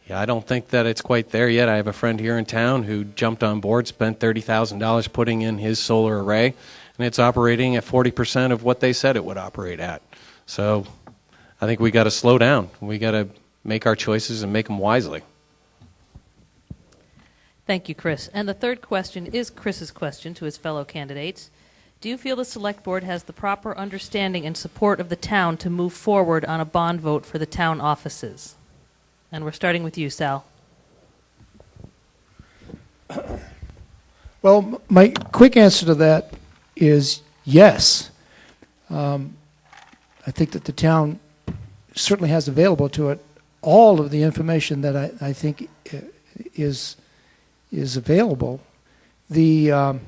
I don't think that it's quite there yet. I have a friend here in town who jumped on board, spent $30,000 putting in his solar array, and it's operating at 40% of what they said it would operate at. So I think we got to slow down. We got to make our choices and make them wisely. Thank you, Chris. And the third question is Chris's question to his fellow candidates. Do you feel the Select Board has the proper understanding and support of the town to move forward on a bond vote for the town offices? And we're starting with you, Sal. Well, my quick answer to that is yes. I think that the town certainly has available to it all of the information that I think is available. The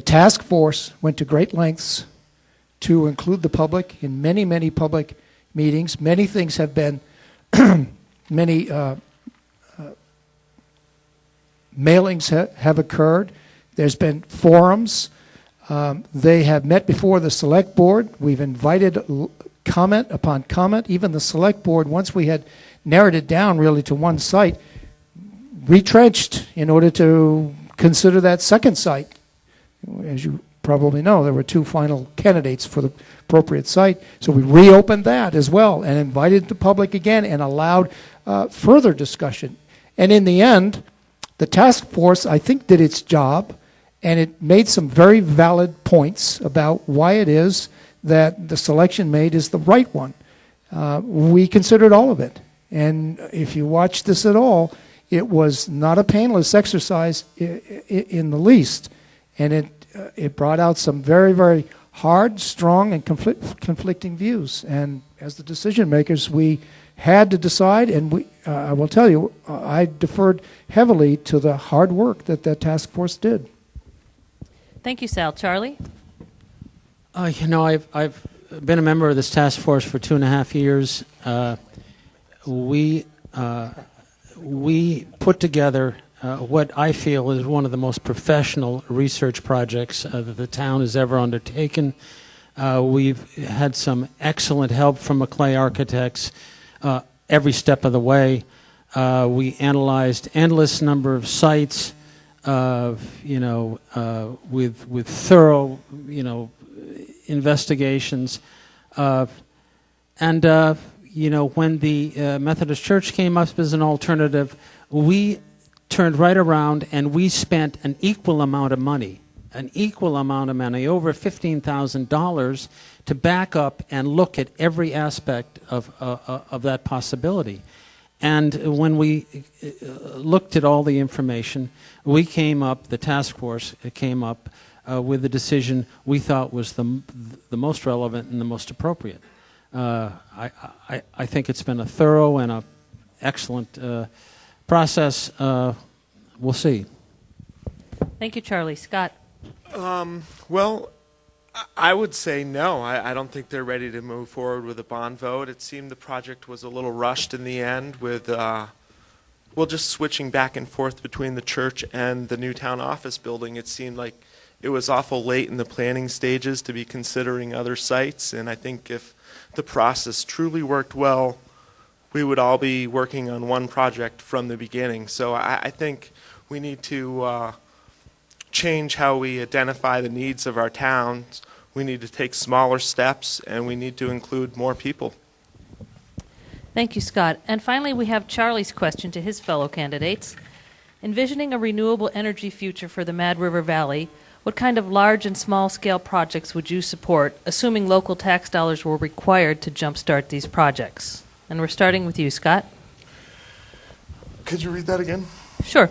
task force went to great lengths to include the public in many, many public meetings. Many things have been, many mailings have occurred. There's been forums. They have met before the Select Board. We've invited comment upon comment. Even the Select Board, once we had narrowed it down really to one site, retrenched in order to consider that second site. As you probably know, there were 2 final candidates for the appropriate site. So we reopened that as well and invited the public again and allowed further discussion. And in the end, the task force, I think, did its job, and it made some very valid points about why it is that the selection made is the right one. We considered all of it. And if you watch this at all, it was not a painless exercise in the least. And it brought out some very, very hard, strong, and conflicting views. And as the decision makers, we had to decide, and I will tell you, I deferred heavily to the hard work that task force did. Thank you, Sal. Charlie? I've been a member of this task force for 2.5 years. We put together what I feel is one of the most professional research projects that the town has ever undertaken. We've had some excellent help from McClay Architects every step of the way. We analyzed endless number of sites, with thorough, investigations, and when the Methodist Church came up as an alternative, we turned right around and we spent an equal amount of money, over $15,000, to back up and look at every aspect of that possibility. And when we looked at all the information, the task force came up with the decision we thought was the most relevant and the most appropriate. I think it's been a thorough and an excellent process. We'll see. Thank you, Charlie. Scott? Well, I would say no. I don't think they're ready to move forward with a bond vote. It seemed the project was a little rushed in the end with, just switching back and forth between the church and the new town office building. It seemed like it was awful late in the planning stages to be considering other sites, and I think if the process truly worked well, we would all be working on one project from the beginning. So I think we need to change how we identify the needs of our towns. We need to take smaller steps, and we need to include more people. Thank you, Scott. And finally, we have Charlie's question to his fellow candidates. Envisioning a renewable energy future for the Mad River Valley, what kind of large and small-scale projects would you support, assuming local tax dollars were required to jumpstart these projects? And we're starting with you, Scott. Could you read that again? Sure.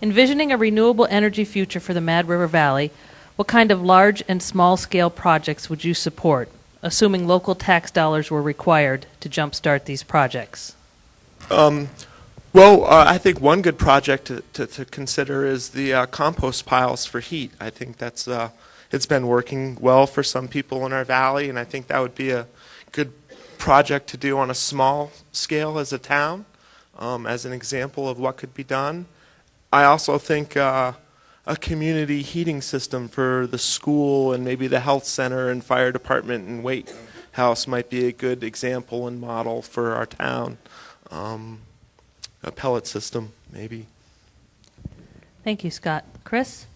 Envisioning a renewable energy future for the Mad River Valley, what kind of large and small-scale projects would you support, assuming local tax dollars were required to jumpstart these projects? I think one good project to consider is the compost piles for heat. I think that's it's been working well for some people in our valley, and I think that would be a good project to do on a small scale as a town, as an example of what could be done. I also think a community heating system for the school and maybe the health center and fire department and Waite House might be a good example and model for our town. A pellet system, maybe. Thank you, Scott. Chris?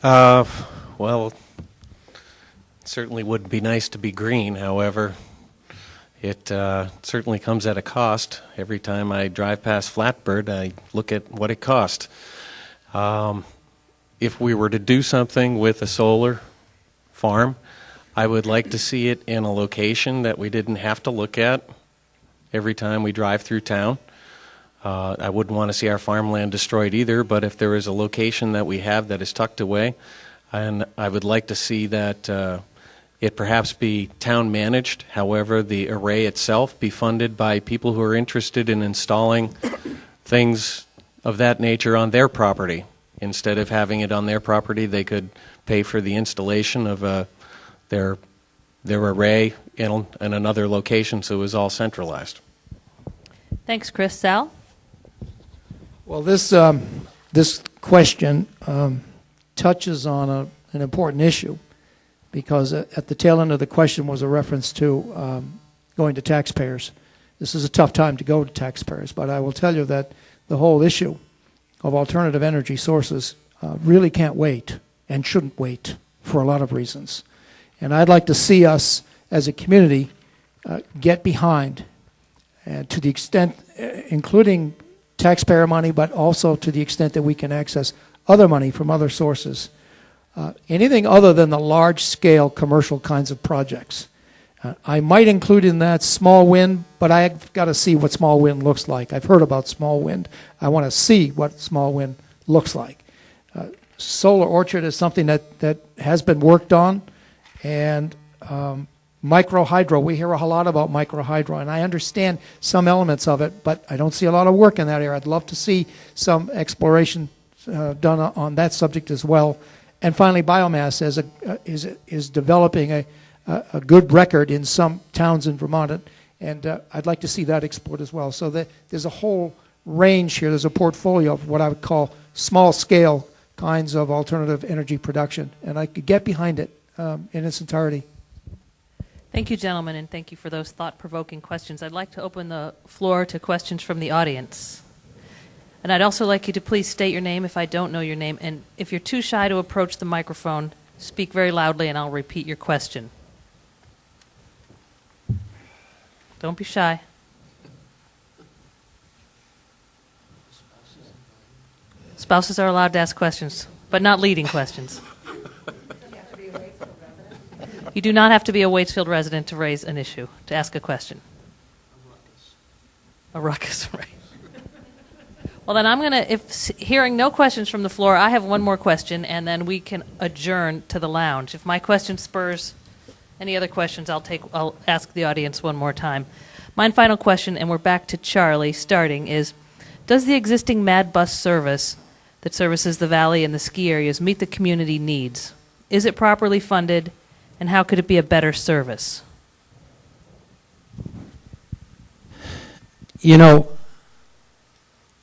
Well, it certainly would be nice to be green. However, it certainly comes at a cost. Every time I drive past Flatbird, I look at what it cost. If we were to do something with a solar farm, I would like to see it in a location that we didn't have to look at every time we drive through town. I wouldn't want to see our farmland destroyed either, but if there is a location that we have that is tucked away, and I would like to see that it perhaps be town managed. However, the array itself be funded by people who are interested in installing things of that nature on their property. Instead of having it on their property, they could pay for the installation of their array in another location, so it was all centralized. Thanks, Chris. Sal? Well, this question touches on an important issue, because at the tail end of the question was a reference to going to taxpayers. This is a tough time to go to taxpayers, but I will tell you that the whole issue of alternative energy sources really can't wait and shouldn't wait for a lot of reasons. And I'd like to see us as a community get behind, and to the extent, including taxpayer money, but also to the extent that we can access other money from other sources. Anything other than the large-scale commercial kinds of projects. I might include in that small wind, but I've got to see what small wind looks like. I've heard about small wind. I want to see what small wind looks like. Solar orchard is something that has been worked on, and microhydro. We hear a lot about microhydro, and I understand some elements of it, but I don't see a lot of work in that area. I'd love to see some exploration done on that subject as well. And finally, biomass is developing a good record in some towns in Vermont, and I'd like to see that explored as well. So there's a whole range here. There's a portfolio of what I would call small-scale kinds of alternative energy production, and I could get behind it in its entirety. Thank you, gentlemen, and thank you for those thought-provoking questions. I'd like to open the floor to questions from the audience. And I'd also like you to please state your name if I don't know your name, and if you're too shy to approach the microphone, speak very loudly and I'll repeat your question. Don't be shy. Spouses are allowed to ask questions, but not leading questions. You do not have to be a Waitsfield resident to raise an issue, to ask a question. A ruckus, right. Well, then I'm going to, if hearing no questions from the floor, I have one more question, and then we can adjourn to the lounge. If my question spurs any other questions, I'll ask the audience one more time. My final question, and we're back to Charlie starting, is does the existing MAD bus service that services the valley and the ski areas meet the community needs? Is it properly funded, and how could it be a better service? You know,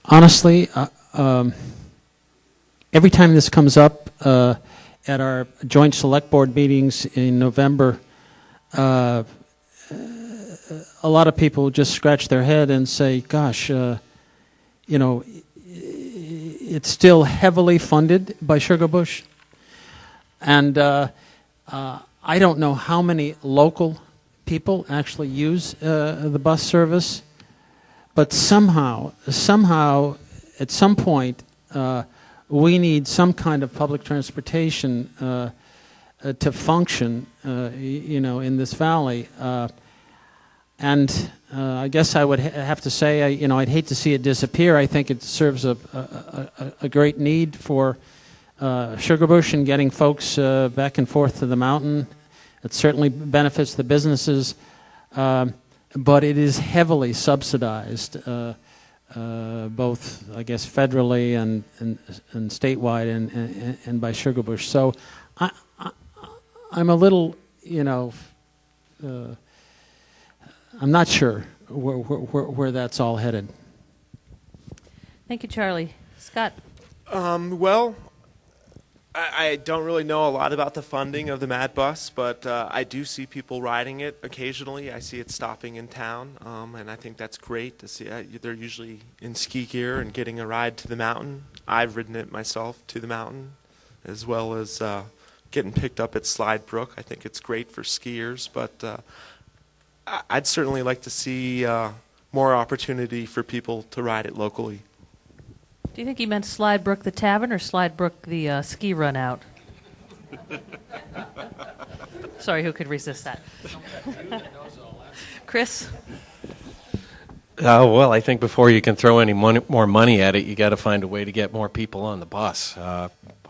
honestly, every time this comes up at our joint select board meetings in November, a lot of people just scratch their head and say, gosh, you know, it's still heavily funded by Sugarbush. And I don't know how many local people actually use the bus service. But somehow, at some point, we need some kind of public transportation to function, you know, in this valley. And I guess I would have to say, you know, I'd hate to see it disappear. I think it serves a great need for Sugarbush and getting folks back and forth to the mountain. It certainly benefits the businesses. But it is heavily subsidized, both, I guess, federally and statewide and by Sugarbush. So I'm a little, you know, I'm not sure where that's all headed. Thank you, Charlie. Scott? Well, I don't really know a lot about the funding of the MAD bus, but I do see people riding it occasionally. I see it stopping in town, and I think that's great to see. They're usually in ski gear and getting a ride to the mountain. I've ridden it myself to the mountain, as well as getting picked up at Slide Brook. I think it's great for skiers, but I'd certainly like to see more opportunity for people to ride it locally. Do you think he meant Slide Brook the Tavern or Slide Brook the ski run out? Sorry, who could resist that? Chris? Well, I think before you can throw any more money at it, you got to find a way to get more people on the bus.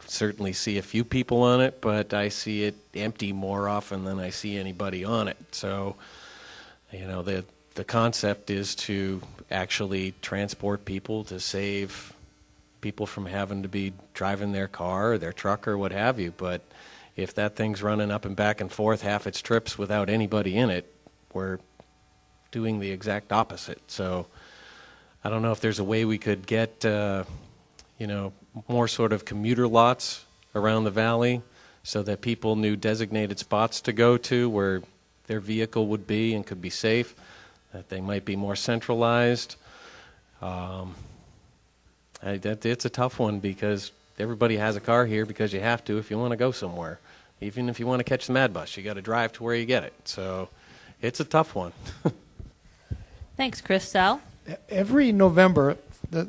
Certainly see a few people on it, but I see it empty more often than I see anybody on it. So, you know, the concept is to actually transport people to save people from having to be driving their car or their truck or what have you. But if that thing's running up and back and forth half its trips without anybody in it, we're doing the exact opposite. So I don't know if there's a way we could get, you know, more sort of commuter lots around the valley so that people knew designated spots to go to where their vehicle would be and could be safe, that they might be more centralized. It's a tough one because everybody has a car here because you have to if you want to go somewhere. Even if you want to catch the MAD bus, you got to drive to where you get it. So it's a tough one. Thanks, Chris. Sal? Every November, the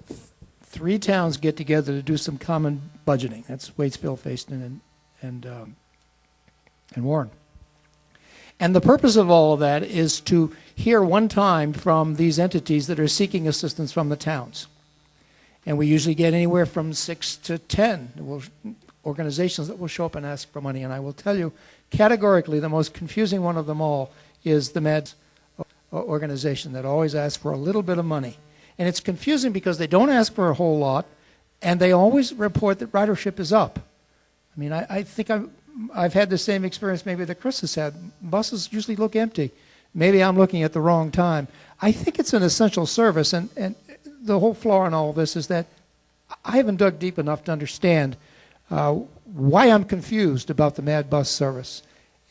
three towns get together to do some common budgeting. That's Waitsfield, Facein, and Warren. And the purpose of all of that is to hear one time from these entities that are seeking assistance from the towns. And we usually get anywhere from 6 to 10 organizations that will show up and ask for money. And I will tell you, categorically, the most confusing one of them all is the MAD organization that always asks for a little bit of money. And it's confusing because they don't ask for a whole lot, and they always report that ridership is up. I mean, I think I've had the same experience maybe that Chris has had. Buses usually look empty. Maybe I'm looking at the wrong time. I think it's an essential service, and the whole flaw in all of this is that I haven't dug deep enough to understand why I'm confused about the MAD bus service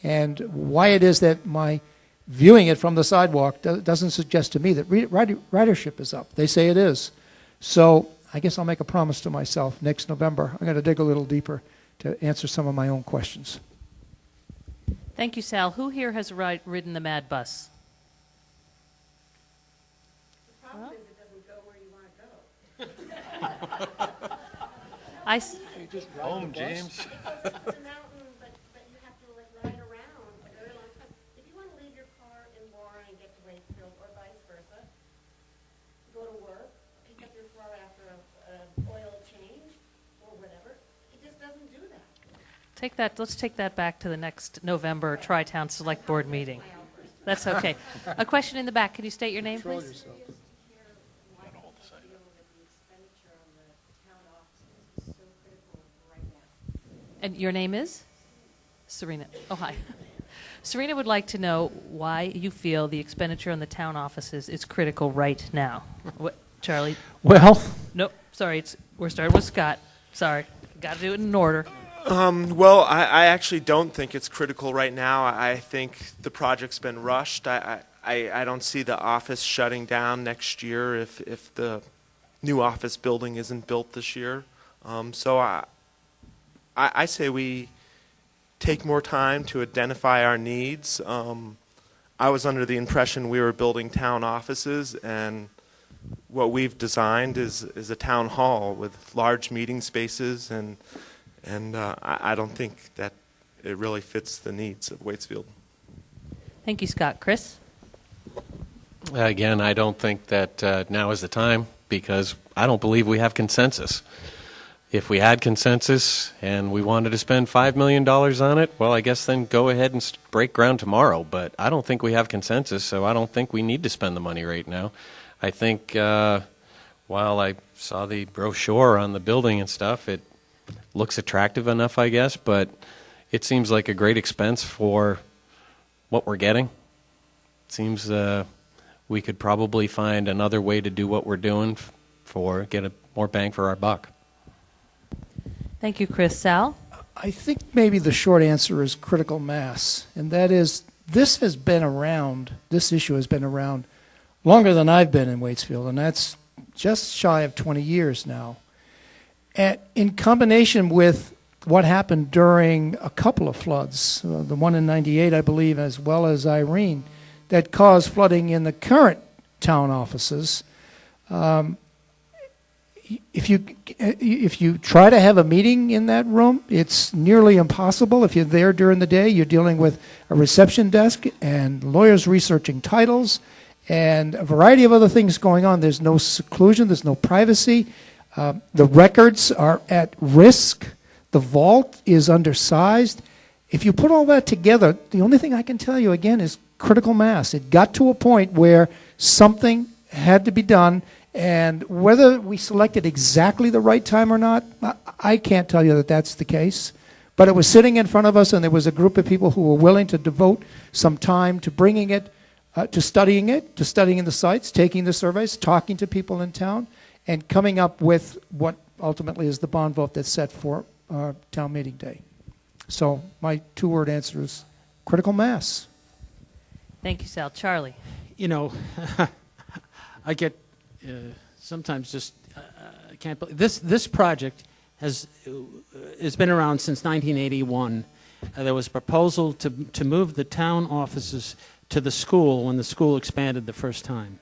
and why it is that my viewing it from the sidewalk doesn't suggest to me that ridership is up. They say it is. So I guess I'll make a promise to myself next November. I'm going to dig a little deeper to answer some of my own questions. Thank you, Sal. Who here has ridden the MAD bus? Home, James. It's a mountain, but you have to like ride around a very long time. If you want to leave your car in Warren and get to Waitsfield, or vice versa, go to work, pick up your car after an oil change or whatever, it just doesn't do that. Let's take that back to the next November Tri-Town Select Board meeting. That's okay. A question in the back. Can you state your name, please? And your name is? Serena. Oh, hi. Serena would like to know why you feel the expenditure on the town offices is critical right now. What, Charlie? Well, Nope. Sorry. We're starting with Scott. Sorry. Got to do it in order. Well, I actually don't think it's critical right now. I think the project's been rushed. I don't see the office shutting down next year if the new office building isn't built this year. So I say we take more time to identify our needs. I was under the impression we were building town offices, and what we've designed is a town hall with large meeting spaces, and I don't think that it really fits the needs of Waitsfield. Thank you, Scott. Chris? Again, I don't think that now is the time, because I don't believe we have consensus. If we had consensus and we wanted to spend $5 million on it, well, I guess then go ahead and break ground tomorrow. But I don't think we have consensus, so I don't think we need to spend the money right now. I think while I saw the brochure on the building and stuff, it looks attractive enough, I guess, but it seems like a great expense for what we're getting. It seems we could probably find another way to do what we're doing get more bang for our buck. Thank you, Chris. Sal? I think maybe the short answer is critical mass, and that is this issue has been around longer than I've been in Waitsfield, and that's just shy of 20 years now. And in combination with what happened during a couple of floods, the one in '98, I believe, as well as Irene, that caused flooding in the current town offices. If you try to have a meeting in that room, it's nearly impossible. If you're there during the day, you're dealing with a reception desk and lawyers researching titles and a variety of other things going on. There's no seclusion. There's no privacy. The records are at risk. The vault is undersized. If you put all that together, the only thing I can tell you, again, is critical mass. It got to a point where something had to be done. And whether we selected exactly the right time or not, I can't tell you that that's the case. But it was sitting in front of us, and there was a group of people who were willing to devote some time to bringing it, to studying the sites, taking the surveys, talking to people in town, and coming up with what ultimately is the bond vote that's set for town meeting day. So my two-word answer is critical mass. Thank you, Sal. Charlie? you know, I get sometimes just I can't believe this project has been around since 1981. There was a proposal to move the town offices to the school when the school expanded the first time.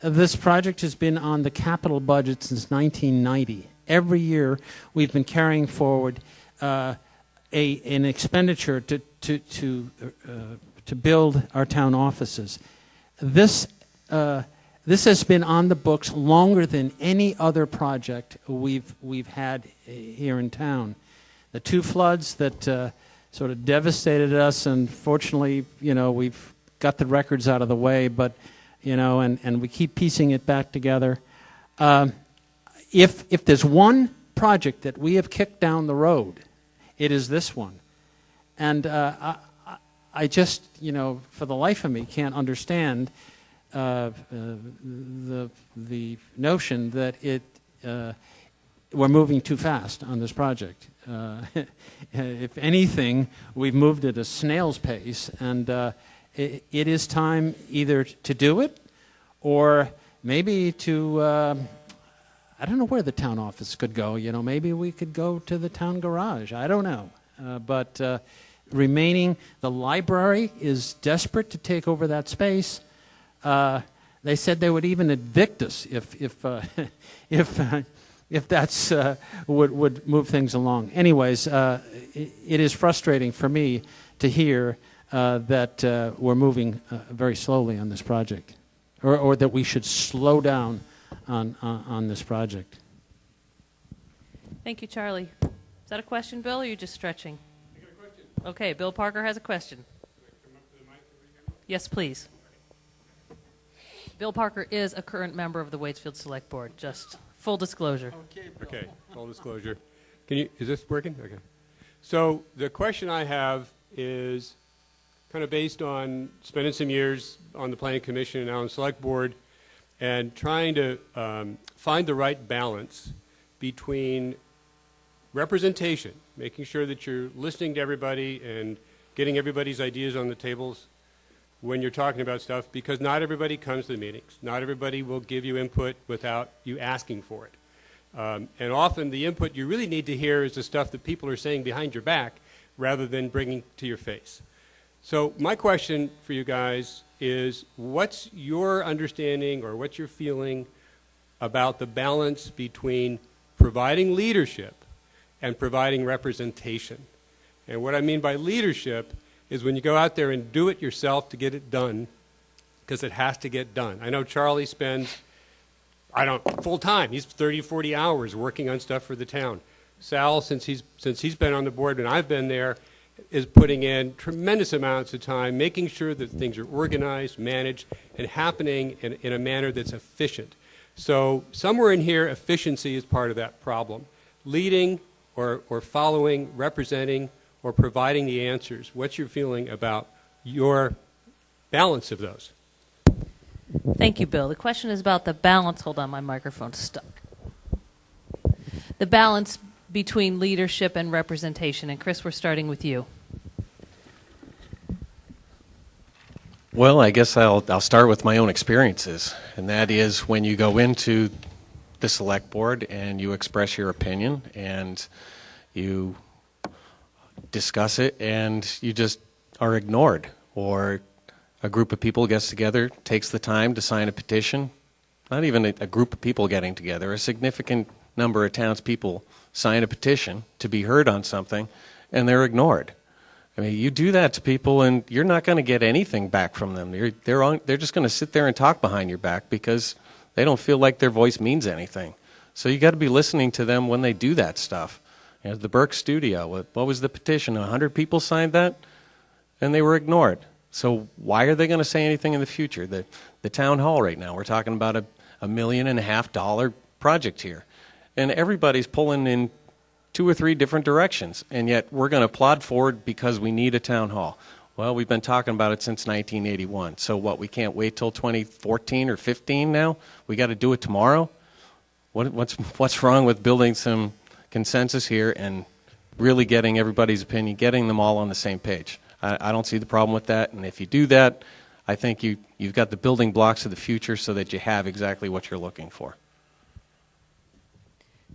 This project has been on the capital budget since 1990. Every year we've been carrying forward an expenditure to build our town offices. This has been on the books longer than any other project we've had here in town. The two floods that sort of devastated us, and fortunately, we've got the records out of the way, but and we keep piecing it back together. If there's one project that we have kicked down the road, it is this one. And I just, for the life of me, can't understand the notion that we're moving too fast on this project. If anything, we've moved at a snail's pace, and it is time either to do it or maybe to, I don't know where the town office could go. Maybe we could go to the town garage. I don't know. But remaining, the library is desperate to take over that space. They said they would even evict us if if that's would move things along. Anyways, it is frustrating for me to hear that we're moving very slowly on this project, or that we should slow down on this project. Thank you, Charlie. Is that a question, Bill, or are you just stretching? I got a question. Okay, Bill Parker has a question. Can I come up to the mic? Yes, please. Bill Parker is a current member of the Waitsfield Select Board, just full disclosure. Okay, full disclosure. Is this working? Okay. So the question I have is kind of based on spending some years on the Planning Commission and now on the Select Board and trying to find the right balance between representation, making sure that you're listening to everybody and getting everybody's ideas on the tables when you're talking about stuff, because not everybody comes to the meetings. Not everybody will give you input without you asking for it. And often the input you really need to hear is the stuff that people are saying behind your back rather than bringing to your face. So my question for you guys is, what's your understanding or what's your feeling about the balance between providing leadership and providing representation? And what I mean by leadership is when you go out there and do it yourself to get it done, because it has to get done. I know Charlie spends, full time. He's 30, 40 hours working on stuff for the town. Sal, since he's been on the board and I've been there, is putting in tremendous amounts of time, making sure that things are organized, managed, and happening in a manner that's efficient. So somewhere in here, efficiency is part of that problem. Leading or following, representing, or providing the answers. What's your feeling about your balance of those? Thank you, Bill. The question is about the balance. Hold on, my microphone's stuck. The balance between leadership and representation. And Chris, we're starting with you. Well, I guess I'll start with my own experiences, and that is when you go into the select board and you express your opinion and you discuss it and you just are ignored, or a group of people gets together, takes the time to sign a petition, not even a group of people getting together, a significant number of townspeople sign a petition to be heard on something, and they're ignored. I mean, you do that to people and you're not going to get anything back from them. They're just going to sit there and talk behind your back because they don't feel like their voice means anything. So you got to be listening to them when they do that stuff. You know, the Burke Studio, what was the petition? 100 people signed that, and they were ignored. So why are they going to say anything in the future? The town hall right now, we're talking about a $1.5 million project here. And everybody's pulling in 2 or 3 different directions, and yet we're going to plod forward because we need a town hall. Well, we've been talking about it since 1981. So what, we can't wait till 2014 or 15 now? We got to do it tomorrow? What's wrong with building some consensus here and really getting everybody's opinion, getting them all on the same page? I don't see the problem with that, and if you do that, I think you've got the building blocks of the future so that you have exactly what you're looking for.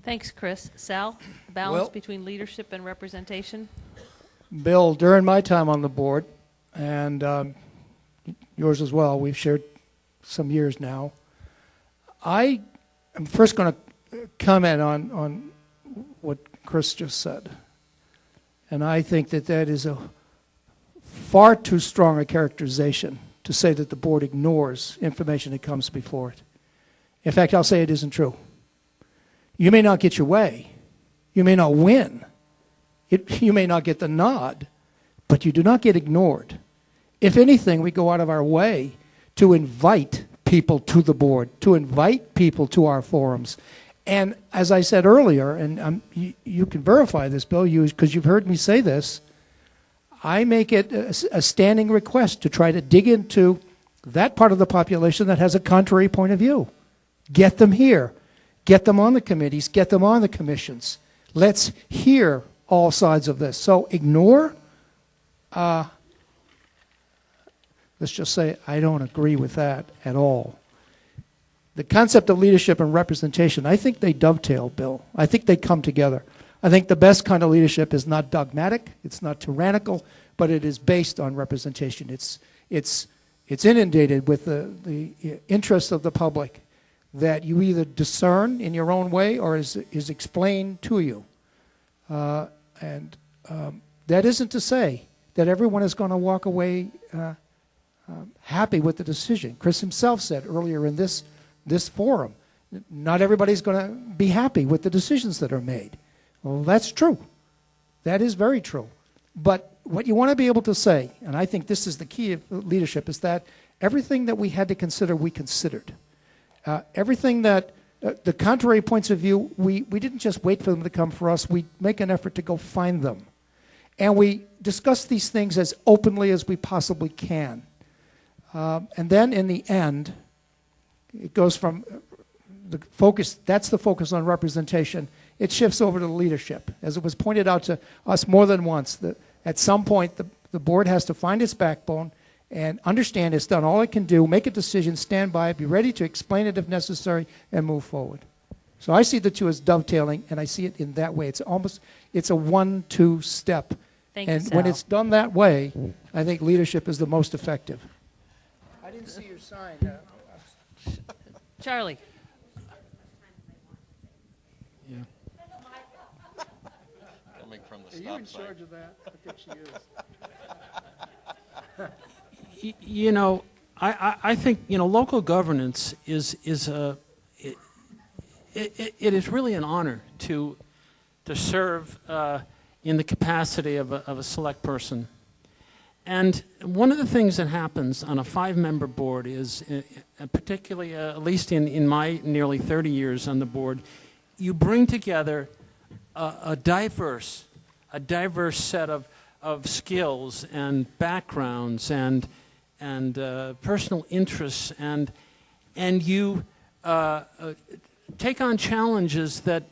Thanks, Chris. Sal, balance between leadership and representation? Bill, during my time on the board, and yours as well, we've shared some years now, I am first going to comment on what Chris just said. And I think that is a far too strong a characterization to say that the board ignores information that comes before it. In fact, I'll say it isn't true. You may not get your way. You may not win. You may not get the nod, but you do not get ignored. If anything, we go out of our way to invite people to the board, to invite people to our forums. And as I said earlier, and you can verify this, Bill, because you've heard me say this, I make it a standing request to try to dig into that part of the population that has a contrary point of view. Get them here. Get them on the committees. Get them on the commissions. Let's hear all sides of this. So ignore, let's just say I don't agree with that at all. The concept of leadership and representation, I think they dovetail, Bill. I think they come together. I think the best kind of leadership is not dogmatic, it's not tyrannical, but it is based on representation. It's inundated with the interests of the public that you either discern in your own way or is explained to you. And that isn't to say that everyone is going to walk away happy with the decision. Chris himself said earlier in this forum, not everybody's going to be happy with the decisions that are made. Well, that's true. That is very true. But what you want to be able to say, and I think this is the key of leadership, is that everything that we had to consider, we considered. Everything that, the contrary points of view, we didn't just wait for them to come for us. We make an effort to go find them. And we discuss these things as openly as we possibly can. And then in the end, it goes from the focus, that's the focus on representation. It shifts over to leadership. As it was pointed out to us more than once, that at some point the board has to find its backbone and understand it's done all it can do, make a decision, stand by it, be ready to explain it if necessary, and move forward. So I see the two as dovetailing, and I see it in that way. It's a 1-2 step. Thank you, And Sal. when it's done that way, I think leadership is the most effective. I didn't see your sign. Charlie. Yeah. Coming from the Are you in charge of that? I think she is. You know, I think, you know, local governance is it is really an honor to serve in the capacity of a select person. And one of the things that happens on a 5-member board is, particularly at least in my nearly 30 years on the board, you bring together a diverse set of skills and backgrounds and personal interests, and you take on challenges that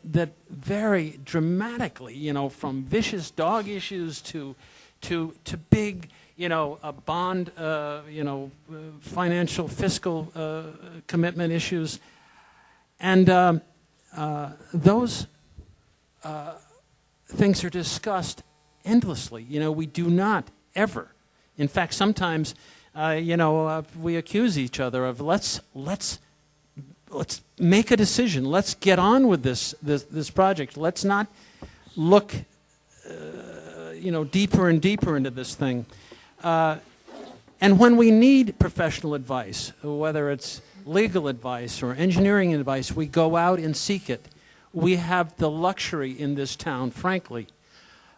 vary dramatically, you know, from vicious dog issues to big, you know, bond, financial, fiscal commitment issues, and those things are discussed endlessly. You know, we do not ever. In fact, sometimes, we accuse each other of let's make a decision. Let's get on with this project. Let's not look, deeper and deeper into this thing. And when we need professional advice, whether it's legal advice or engineering advice, we go out and seek it. We have the luxury in this town, frankly,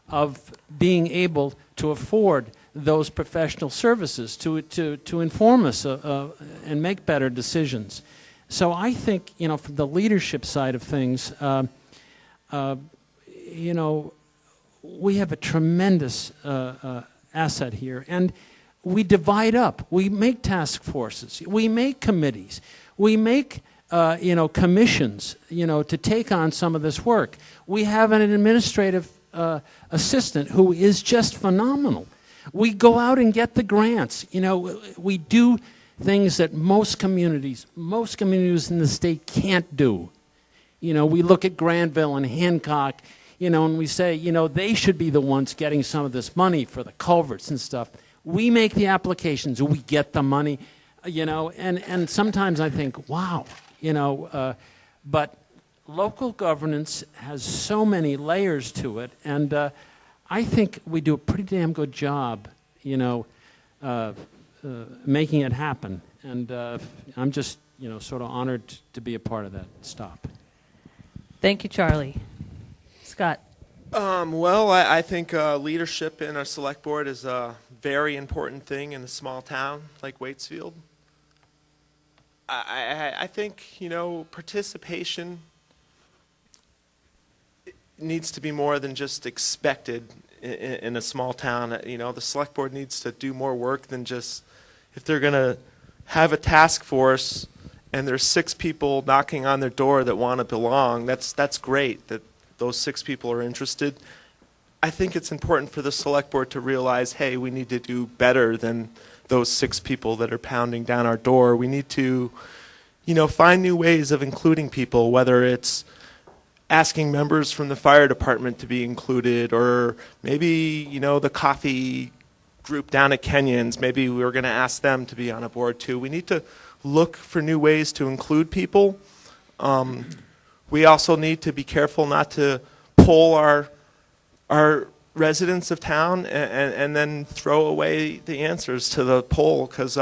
of being able to afford those professional services to inform us and make better decisions. So I think, from the leadership side of things, we have a tremendous asset here. And we divide up. We make task forces. We make committees. We make, commissions, to take on some of this work. We have an administrative assistant who is just phenomenal. We go out and get the grants. We do things that most communities in the state can't do. We look at Granville and Hancock, and we say, they should be the ones getting some of this money for the culverts and stuff. We make the applications, we get the money, and sometimes I think, wow, but local governance has so many layers to it, and I think we do a pretty damn good job, making it happen. And I'm just, sort of honored to be a part of that stop. Thank you, Charlie. Scott. I think leadership in our select board is a very important thing in a small town like Waitsfield. I think, participation needs to be more than just expected in a small town. The select board needs to do more work than just, if they're going to have a task force and there's 6 people knocking on their door that want to belong, that's great that those 6 people are interested. I think it's important for the select board to realize, hey, we need to do better than those 6 people that are pounding down our door. We need to, find new ways of including people, whether it's asking members from the fire department to be included, or maybe, the coffee group down at Kenyon's, maybe we're going to ask them to be on a board too. We need to look for new ways to include people. We also need to be careful not to poll our residents of town and then throw away the answers to the poll because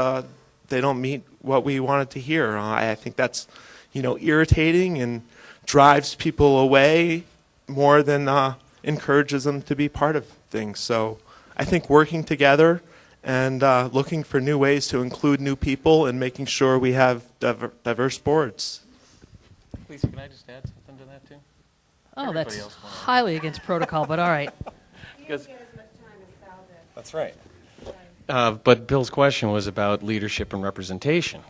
they don't meet what we wanted to hear. I think that's, irritating and drives people away more than encourages them to be part of things. So I think working together and looking for new ways to include new people and making sure we have diverse boards. Lisa, can I just add something to that, too? Oh, Everybody that's else wanted- highly against protocol, but all right. You didn't get as much time as Sal did. That's right. But Bill's question was about leadership and representation.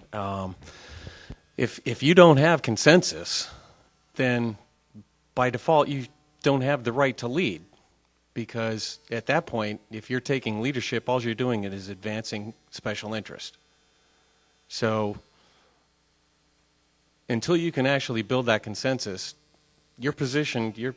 If you don't have consensus, then by default you don't have the right to lead, because at that point, if you're taking leadership, all you're doing is advancing special interest. So until you can actually build that consensus, your position, you're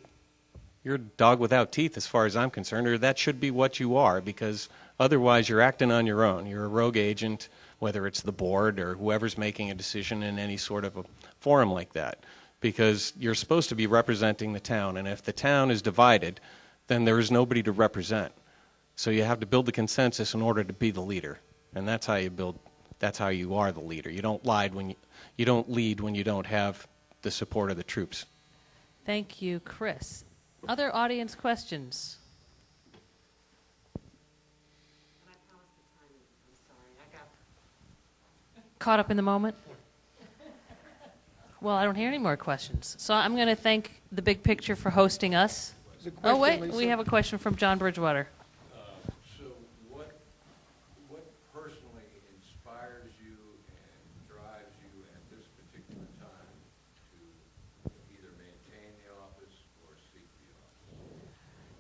a dog without teeth as far as I'm concerned, or that should be what you are, because otherwise you're acting on your own. You're a rogue agent, whether it's the board or whoever's making a decision in any sort of a forum like that, because you're supposed to be representing the town, and if the town is divided, then there is nobody to represent. So you have to build the consensus in order to be the leader, and that's how you are the leader. You don't lead when you don't have the support of the troops. Thank you, Chris. Other audience questions? Caught up in the moment? Well, I don't hear any more questions. So I'm going to thank The Big Picture for hosting us. Oh, wait, we have a question from John Bridgewater. So what personally inspires you and drives you at this particular time to either maintain the office or seek the office?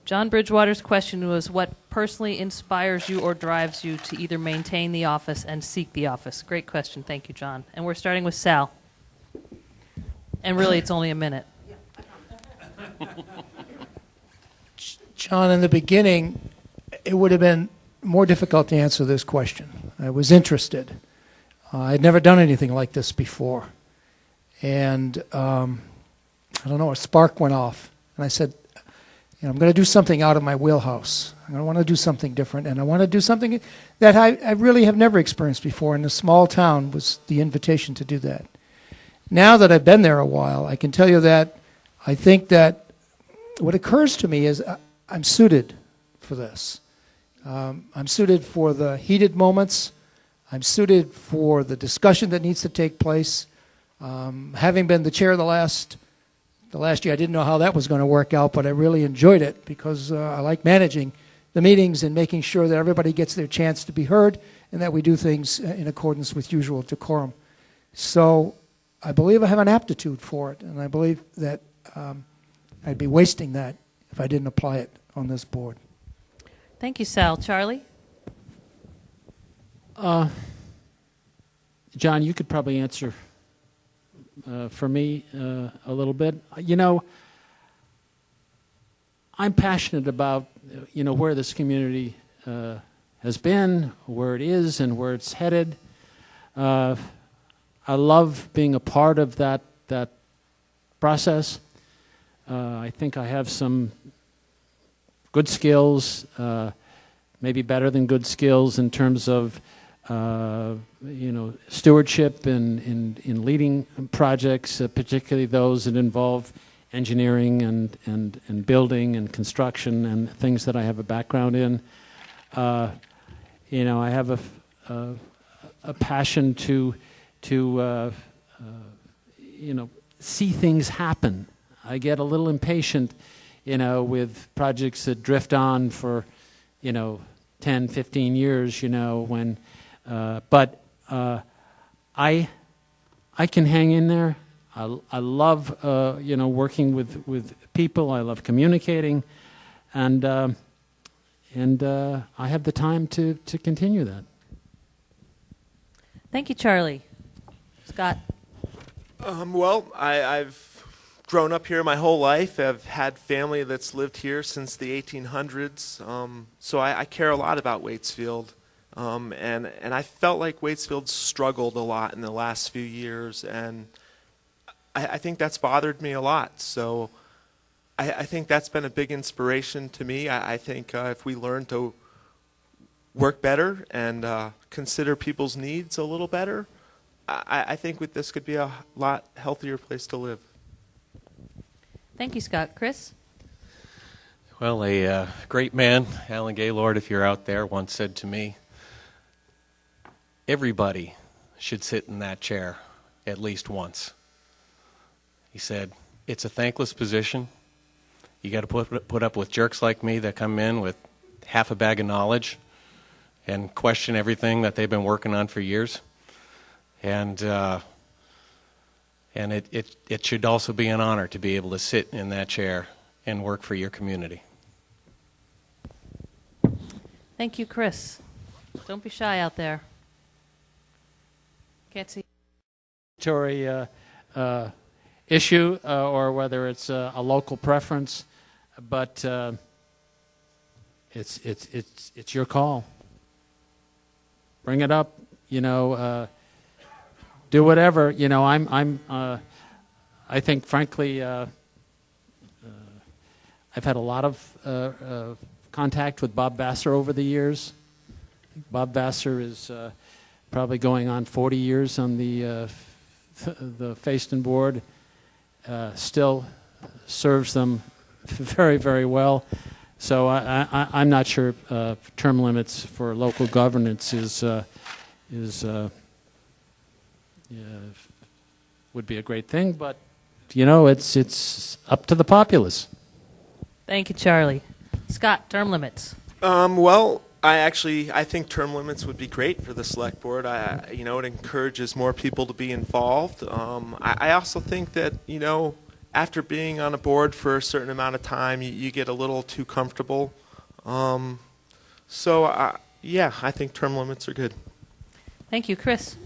John Bridgewater's question was, what personally inspires you or drives you to either maintain the office and seek the office? Great question. Thank you, John. And we're starting with Sal. And really, it's only a minute. John, in the beginning, it would have been more difficult to answer this question. I was interested. I'd never done anything like this before. And, I don't know, a spark went off. And I said, I'm going to do something out of my wheelhouse. I want to do something different. And I want to do something that I really have never experienced before. And a small town was the invitation to do that. Now that I've been there a while, I can tell you that I think that what occurs to me is I'm suited for this. I'm suited for the heated moments. I'm suited for the discussion that needs to take place. Having been the chair the last year, I didn't know how that was going to work out, but I really enjoyed it because I like managing the meetings and making sure that everybody gets their chance to be heard and that we do things in accordance with usual decorum. So I believe I have an aptitude for it, and I believe that I'd be wasting that if I didn't apply it on this board. Thank you, Sal. Charlie? John, you could probably answer for me a little bit. I'm passionate about where this community has been, where it is, and where it's headed. I love being a part of that process. I think I have some good skills, maybe better than good skills in terms of stewardship and in leading projects, particularly those that involve engineering and building and construction and things that I have a background in. I have a passion to see things happen. I get a little impatient, with projects that drift on for, 10, 15 years, when, but I can hang in there. I love, working with people. I love communicating, and I have the time to continue that. Thank you, Charlie. Scott? I've grown up here my whole life. I've had family that's lived here since the 1800s, so I care a lot about Waitsfield. And I felt like Waitsfield struggled a lot in the last few years, and I think that's bothered me a lot. So I think that's been a big inspiration to me. I think if we learn to work better and consider people's needs a little better, I think this could be a lot healthier place to live. Thank you, Scott. Chris? Well, a great man, Alan Gaylord, if you're out there, once said to me, everybody should sit in that chair at least once. He said, it's a thankless position. You got to put up with jerks like me that come in with half a bag of knowledge and question everything that they've been working on for years. And it should also be an honor to be able to sit in that chair and work for your community. Thank you, Chris. Don't be shy out there. Can't see. Issue or whether it's a local preference, but it's your call. Bring it up, do whatever. I think frankly, I've had a lot of contact with Bob Vassar over the years. Bob Vassar is probably going on 40 years on the Fayston board. Still serves them very, very well. So I'm not sure term limits for local governance would be a great thing, but it's up to the populace. Thank you, Charlie. Scott, term limits. Well, I think term limits would be great for the select board. It encourages more people to be involved. I also think that, after being on a board for a certain amount of time, you get a little too comfortable. I think term limits are good. Thank you, Chris.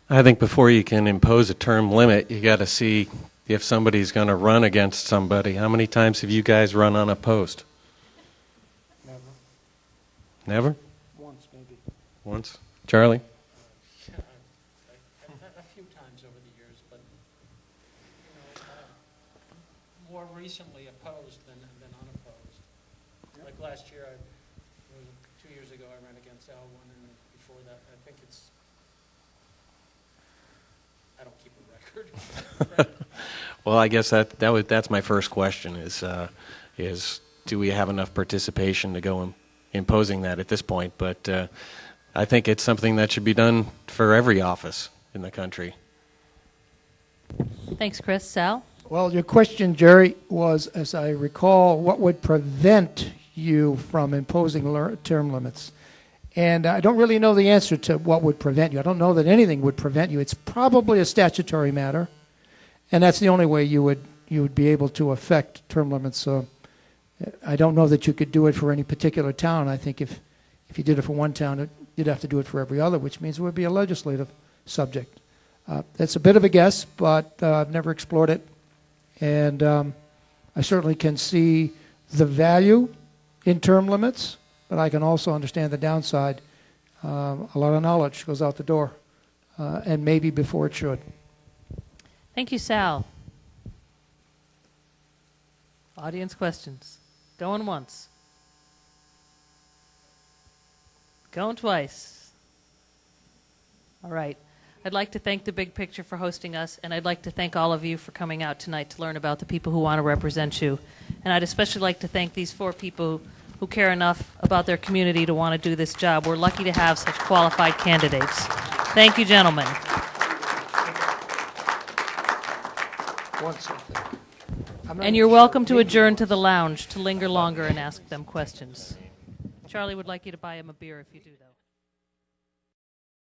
I think before you can impose a term limit, you got to see if somebody's going to run against somebody. How many times have you guys run unopposed? Never? Once, maybe. Once? Charlie? A few times over the years, but more recently opposed than unopposed. Like last year, 2 years ago, I ran against Al one, and before that, I think I don't keep a record. Well, I guess that's my first question is do we have enough participation to go imposing that at this point? But I think it's something that should be done for every office in the country. Thanks, Chris. Sal? Well, your question, Jerry, was, as I recall, what would prevent you from imposing term limits? And I don't really know the answer to what would prevent you. I don't know that anything would prevent you. It's probably a statutory matter, and that's the only way you would be able to affect term limits. So I don't know that you could do it for any particular town. I think if you did it for one town, you'd have to do it for every other, which means it would be a legislative subject. That's a bit of a guess, but I've never explored it. And I certainly can see the value in term limits, but I can also understand the downside. A lot of knowledge goes out the door, and maybe before it should. Thank you, Sal. Audience questions. Going once. Going twice. All right. I'd like to thank the Big Picture for hosting us, and I'd like to thank all of you for coming out tonight to learn about the people who want to represent you. And I'd especially like to thank these 4 people who care enough about their community to want to do this job. We're lucky to have such qualified candidates. Thank you, gentlemen. And you're welcome to adjourn to the lounge to linger longer and ask them questions. Charlie would like you to buy him a beer if you do that.